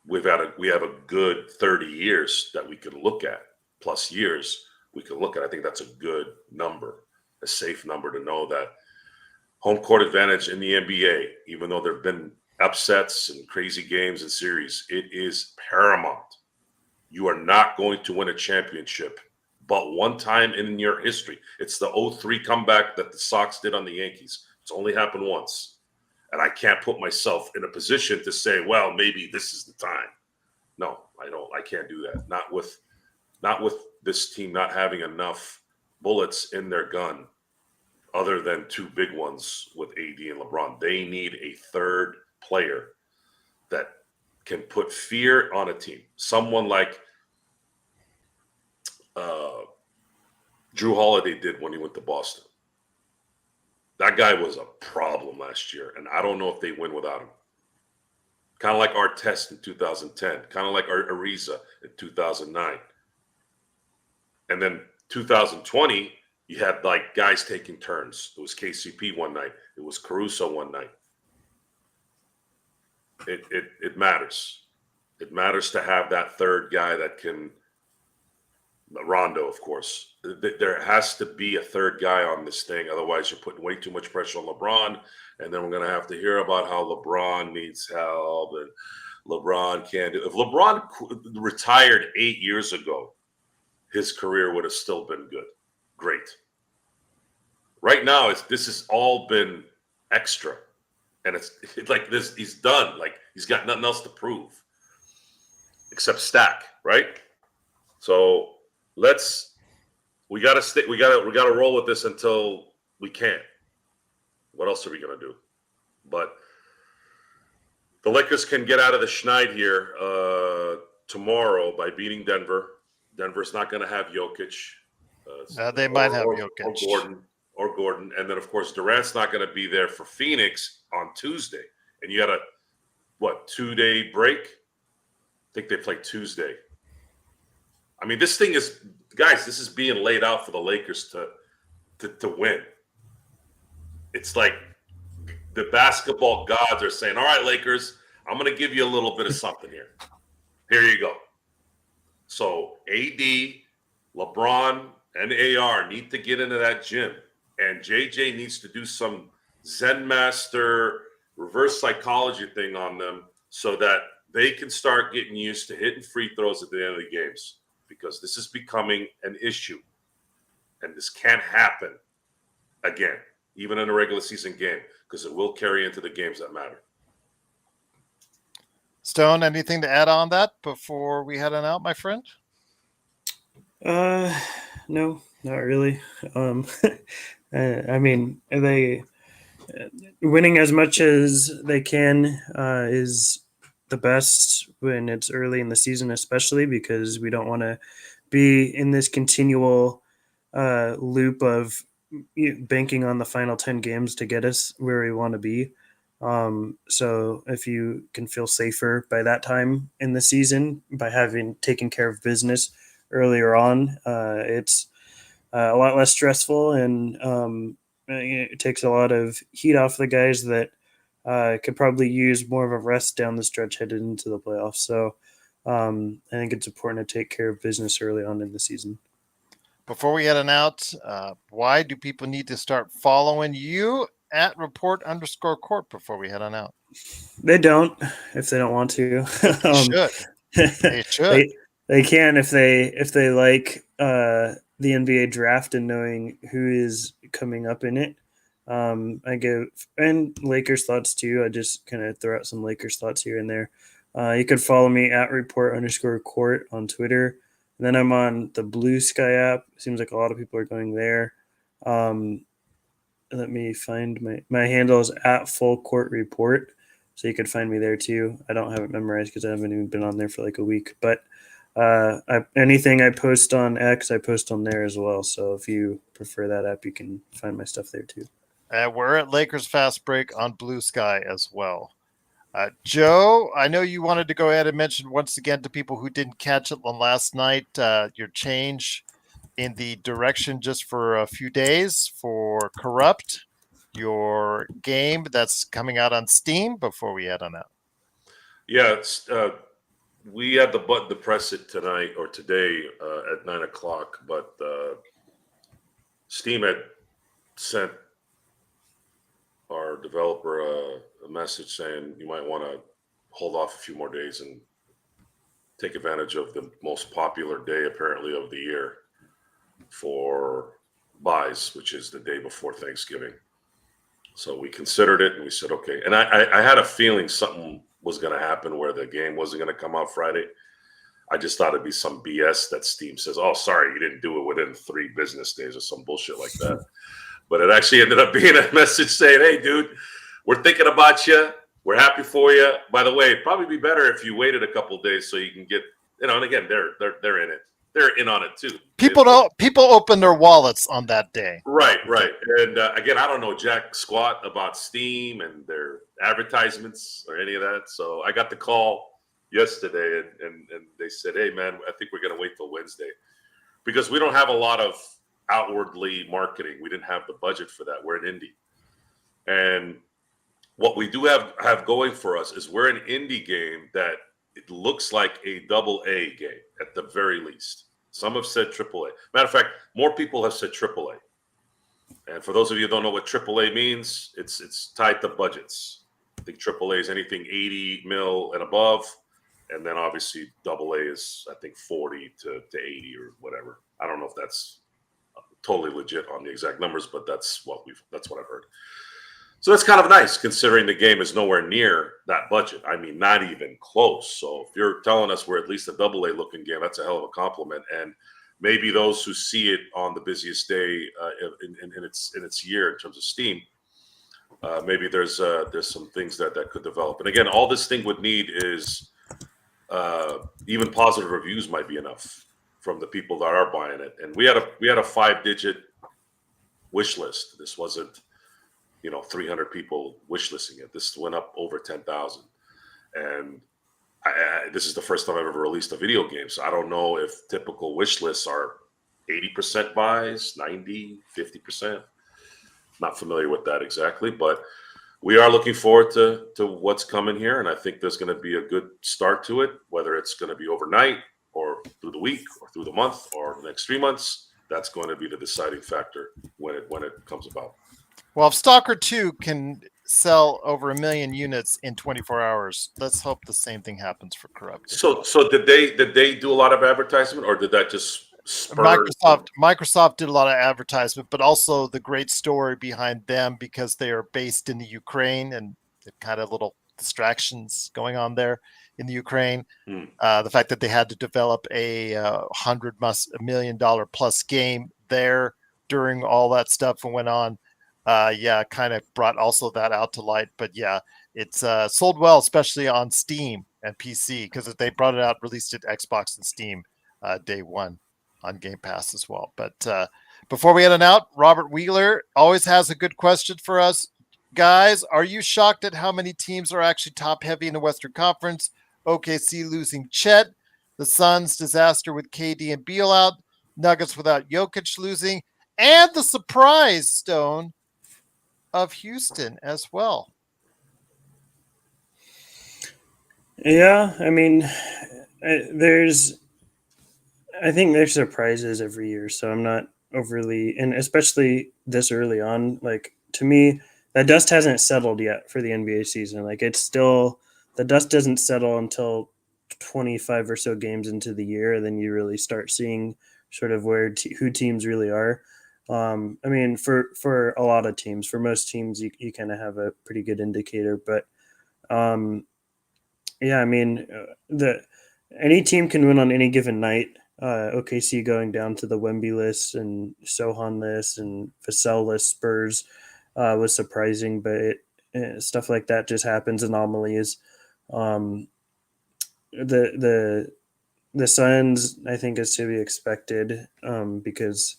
we have a good 30 years that we could look at, plus years we could look at. I think that's a good number, a safe number to know that home court advantage in the NBA, even though there have been upsets and crazy games and series, it is paramount. You are not going to win a championship but one time in your history. It's the 0-3 comeback that the Sox did on the Yankees. It's only happened once. And I can't put myself in a position to say, well, maybe this is the time. No, I don't. I can't do that. Not with this team not having enough bullets in their gun other than two big ones with AD and LeBron. They need a third player that can put fear on a team. Someone like Drew Holiday did when he went to Boston. That guy was a problem last year, and I don't know if they win without him. Kind of like Artest in 2010, kind of like Ariza in 2009. And then 2020, you had like guys taking turns. It was KCP one night. It was Caruso one night. It matters. It matters to have that third guy that can. Rondo, of course. There has to be a third guy on this thing. Otherwise, you're putting way too much pressure on LeBron. And then we're going to have to hear about how LeBron needs help and LeBron can't do. If LeBron retired 8 years ago, his career would have still been good. Great. Right now, this has all been extra. And it's like this. He's done. Like he's got nothing else to prove except stack, right? So we got to roll with this until we can't. What else are we going to do? But the Lakers can get out of the schneid here tomorrow by beating Denver. Denver's not going to have Jokic. They might have Jokic. Or Gordon. And then, of course, Durant's not going to be there for Phoenix on Tuesday. And you got a, 2-day break? I think they play Tuesday. I mean, this is being laid out for the Lakers to win. It's like the basketball gods are saying, all right, Lakers, I'm going to give you a little bit of something here. Here you go. So AD, LeBron, and AR need to get into that gym. And JJ needs to do some Zen master reverse psychology thing on them so that they can start getting used to hitting free throws at the end of the games. Because this is becoming an issue. And this can't happen again, even in a regular season game, because it will carry into the games that matter. Stone, anything to add on that before we head on out, my friend? No, not really. I mean, they winning as much as they can is the best when it's early in the season, especially because we don't want to be in this continual loop of banking on the final 10 games to get us where we want to be. So if you can feel safer by that time in the season by having taken care of business earlier on, it's a lot less stressful, and it takes a lot of heat off the guys that could probably use more of a rest down the stretch headed into the playoffs. So I think it's important to take care of business early on in the season. Before we head on out, why do people need to start following you at report_court before we head on out? They don't, if they don't want to. They should. They can if they like the NBA draft and knowing who is coming up in it. I give and Lakers thoughts too. I just kind of throw out some Lakers thoughts here and there. You could follow me at report_court on Twitter. And then I'm on the Blue Sky app. Seems like a lot of people are going there. Let me find my handle is at Full Court Report. So you could find me there too. I don't have it memorized because I haven't even been on there for like a week. But anything I post on X, I post on there as well. So if you prefer that app, you can find my stuff there too. We're at Lakers Fast Break on Blue Sky as well. Joe, I know you wanted to go ahead and mention once again to people who didn't catch it on last night, your change in the direction just for a few days for Corrupt, your game that's coming out on Steam before we head on out. Yeah, it's we had the button to press it tonight or today at 9:00, but Steam had sent our developer a message saying you might want to hold off a few more days and take advantage of the most popular day apparently of the year for buys, which is the day before Thanksgiving. So we considered it and we said, okay. And I had a feeling something was going to happen where the game wasn't going to come out Friday. I just thought it'd be some BS that Steam says, oh, sorry, you didn't do it within 3 business days or some bullshit like that. But it actually ended up being a message saying, hey, dude, we're thinking about you. We're happy for you. By the way, it'd probably be better if you waited a couple of days so you can get, and again, they're in it. They're in on it too. People open their wallets on that day. Right. And again, I don't know jack squat about Steam and their advertisements or any of that. So I got the call yesterday and they said, hey, man, I think we're going to wait till Wednesday because we don't have a lot of outwardly marketing. We didn't have the budget for that. We're an indie. And what we do have going for us is we're an indie game that it looks like a AA game at the very least. Some have said AAA. Matter of fact, more people have said AAA. And for those of you who don't know what AAA means, it's tied to budgets. I think AAA is anything 80 mil and above. And then obviously AA is, I think, 40 to 80 or whatever. I don't know if that's totally legit on the exact numbers, but that's what I've heard. So that's kind of nice considering the game is nowhere near that budget. I mean, not even close. So if you're telling us we're at least a AA looking game, that's a hell of a compliment. And maybe those who see it on the busiest day in its year in terms of Steam, maybe there's some things that could develop. And again, all this thing would need is even positive reviews might be enough from the people that are buying it. And we had a 5-digit wish list. This wasn't 300 people wish listing it. This went up over 10,000. And this is the first time I've ever released a video game. So I don't know if typical wish lists are 80% buys, 90, 50%. Not familiar with that exactly, but we are looking forward to what's coming here. And I think there's going to be a good start to it, whether it's going to be overnight or through the week or through the month or the next 3 months. That's going to be the deciding factor when it comes about. Well, if Stalker 2 can sell over 1 million units in 24 hours, let's hope the same thing happens for Corrupted. So did they do a lot of advertisement, or did that just spur? Microsoft did a lot of advertisement, but also the great story behind them because they are based in the Ukraine and the kind of little distractions going on there in the Ukraine. The fact that they had to develop a $100 million plus game there during all that stuff and went on. Kind of brought also that out to light. But yeah, it's sold well, especially on Steam and PC, because they brought it out, released it Xbox and Steam day one on Game Pass as well. But before we head on out, Robert Wheeler always has a good question for us. Guys, are you shocked at how many teams are actually top heavy in the Western Conference? OKC losing Chet, the Suns disaster with KD and Beal out, Nuggets without Jokic losing, and the surprise, Stone, of Houston as well. Yeah, I mean, I think there's surprises every year, so I'm not overly, and especially this early on, like, to me, that dust hasn't settled yet for the NBA season. Like, it's still, the dust doesn't settle until 25 or so games into the year, and then you really start seeing sort of who teams really are. I mean, for a lot of teams, for most teams, you kind of have a pretty good indicator. But yeah, I mean, any team can win on any given night. OKC going down to the Wemby-less and Sohan-less and Vassell-less Spurs was surprising, but stuff like that just happens. Anomalies. The Suns, I think, is to be expected because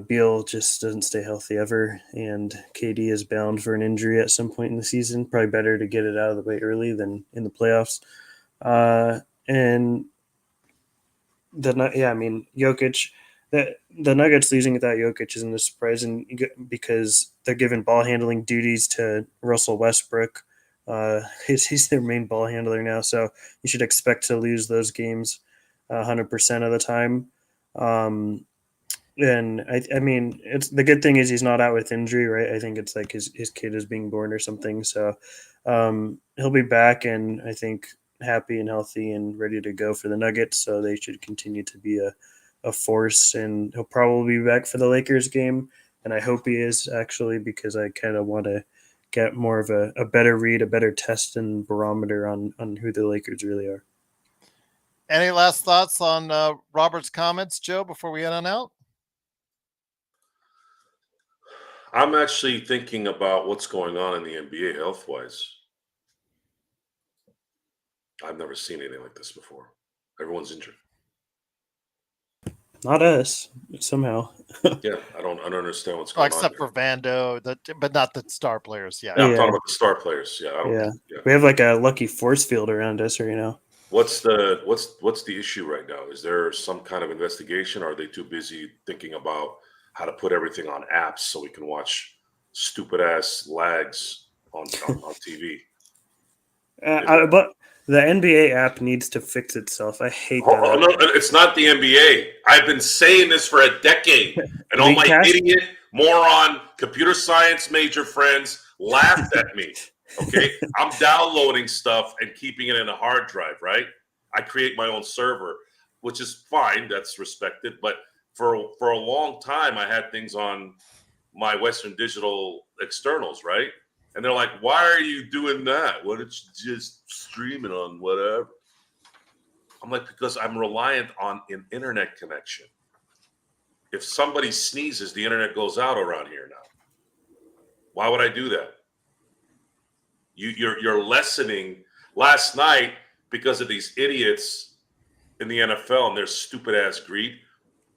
Beal just doesn't stay healthy ever, and KD is bound for an injury at some point in the season. Probably better to get it out of the way early than in the playoffs. And Jokic, the Nuggets losing without Jokic isn't a surprise, because they're giving ball handling duties to Russell Westbrook, He's their main ball handler now, so you should expect to lose those games 100% of the time. And I mean, it's the good thing is he's not out with injury, right? I think it's like his kid is being born or something, so he'll be back, and I think happy and healthy and ready to go for the Nuggets. So they should continue to be a force, and he'll probably be back for the Lakers game. And I hope he is actually, because I kind of want to get more of a better read, a better test and barometer on who the Lakers really are. Any last thoughts on Robert's comments, Joe, before we head on out? I'm actually thinking about what's going on in the NBA health-wise. I've never seen anything like this before. Everyone's injured. Not us, somehow. Yeah, I don't understand what's Oh, going on. except for Vando, but not the star players. Yeah. Yeah, I'm Yeah. talking about the star players. Yeah, I don't. Yeah. Yeah. We have like a lucky force field around us right now. What's the issue right now? Is there some kind of investigation? Or are they too busy thinking about how to put everything on apps so we can watch stupid ass lags on TV? But the NBA app needs to fix itself. I hate that. Oh, no, it's not the NBA. I've been saying this for a decade, and all my Leaguecast? idiot, moron, computer science major friends laughed at me. Okay, I'm downloading stuff and keeping it in a hard drive. Right, I create my own server, which is fine. That's respected. But for a long time, I had things on my Western Digital externals, right? And they're like, "Why are you doing that? What it's just streaming on whatever." I'm like, because I'm reliant on an internet connection. If somebody sneezes, the internet goes out around here now. Why would I do that? You're lessening. Last night, because of these idiots in the NFL and their stupid ass greed,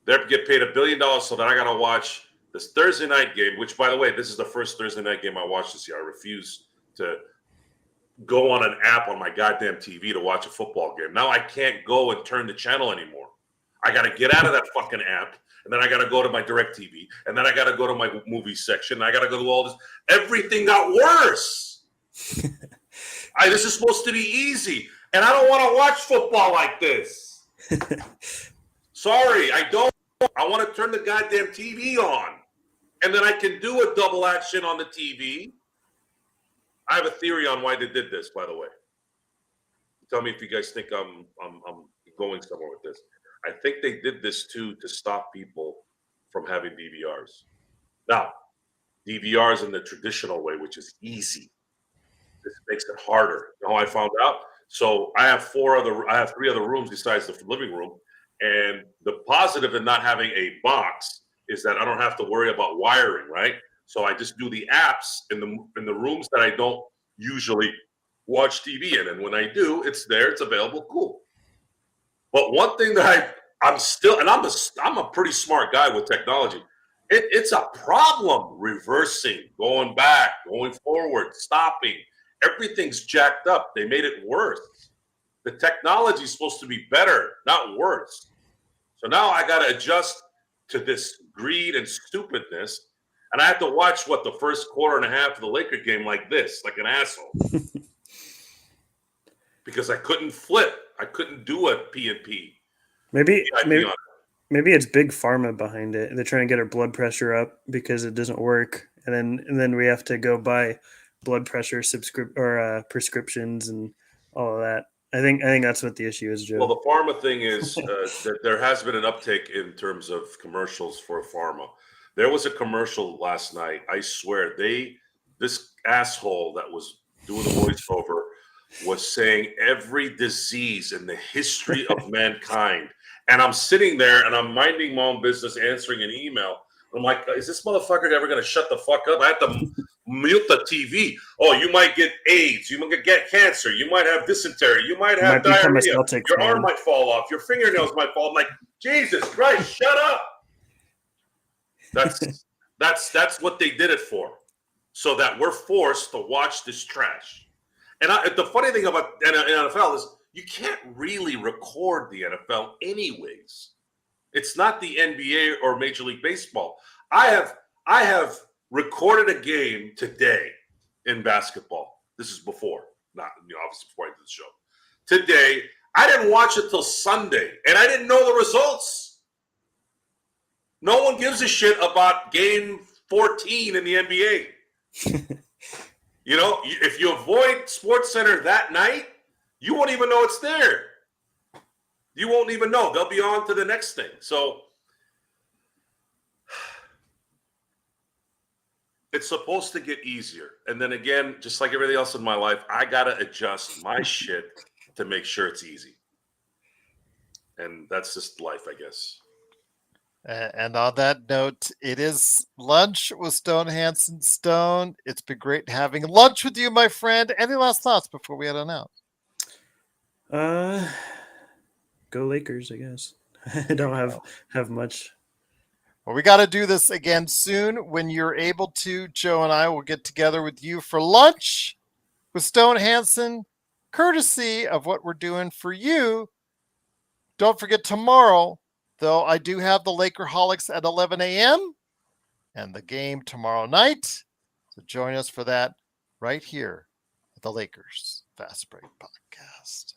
they get paid $1 billion so that I got to watch this Thursday night game, which, by the way, this is the first Thursday night game I watched this year. I refuse to go on an app on my goddamn TV to watch a football game. Now I can't go and turn the channel anymore. I got to get out of that fucking app, and then I got to go to my direct TV, and then I got to go to my movie section. I got to go to all this. Everything got worse. This is supposed to be easy, and I don't want to watch football like this. Sorry, I don't. I want to turn the goddamn TV on, and then I can do a double action on the TV. I have a theory on why they did this, by the way. Tell me if you guys think I'm going somewhere with this. I think they did this too to stop people from having DVRs. Now, DVRs in the traditional way, which is easy. This makes it harder. You know how I found out? So I have 3 other rooms besides the living room. And the positive in not having a box is that I don't have to worry about wiring, right? So I just do the apps in the rooms that I don't usually watch TV in. And when I do, it's there, it's available, cool. But one thing that I'm a pretty smart guy with technology. It's a problem reversing, going back, going forward, stopping. Everything's jacked up. They made it worse. The technology is supposed to be better, not worse. So now I got to adjust to this greed and stupidness. And I have to watch the first quarter and a half of the Laker game like this, like an asshole. Because I couldn't flip. I couldn't do a P&P. Maybe it's big pharma behind it. They're trying to get our blood pressure up because it doesn't work. And then we have to go buy blood pressure prescriptions and all of that. I think that's what the issue is, Joe. Well, the pharma thing is that there has been an uptake in terms of commercials for pharma. There was a commercial last night. I swear, this asshole that was doing the voiceover was saying every disease in the history of mankind. And I'm sitting there and I'm minding my own business, answering an email. I'm like, is this motherfucker ever going to shut the fuck up? I have to mute the TV. Oh, you might get AIDS. You might get cancer. You might have dysentery. You might have diarrhea. Your arm might fall off. Your fingernails might fall. I'm like, Jesus Christ, shut up. That's what they did it for. So that we're forced to watch this trash. And the funny thing about NFL is you can't really record the NFL anyways. It's not the NBA or Major League Baseball. I have recorded a game today in basketball. This is before, not obviously before I did the show. Today, I didn't watch it till Sunday, and I didn't know the results. No one gives a shit about game 14 in the NBA. If you avoid SportsCenter that night, you won't even know it's there. You won't even know. They'll be on to the next thing. So it's supposed to get easier. And then again, just like everything else in my life, I got to adjust my shit to make sure it's easy. And that's just life, I guess. And on that note, it is lunch with Stone Hansen. Stone, it's been great having lunch with you, my friend. Any last thoughts before we head on out? Go Lakers, I guess. I don't have much. Well, we got to do this again soon. When you're able to, Joe and I will get together with you for lunch with Stone Hansen, courtesy of what we're doing for you. Don't forget tomorrow, though, I do have the Lakerholics at 11 a.m. and the game tomorrow night. So join us for that right here at the Lakers Fast Break Podcast.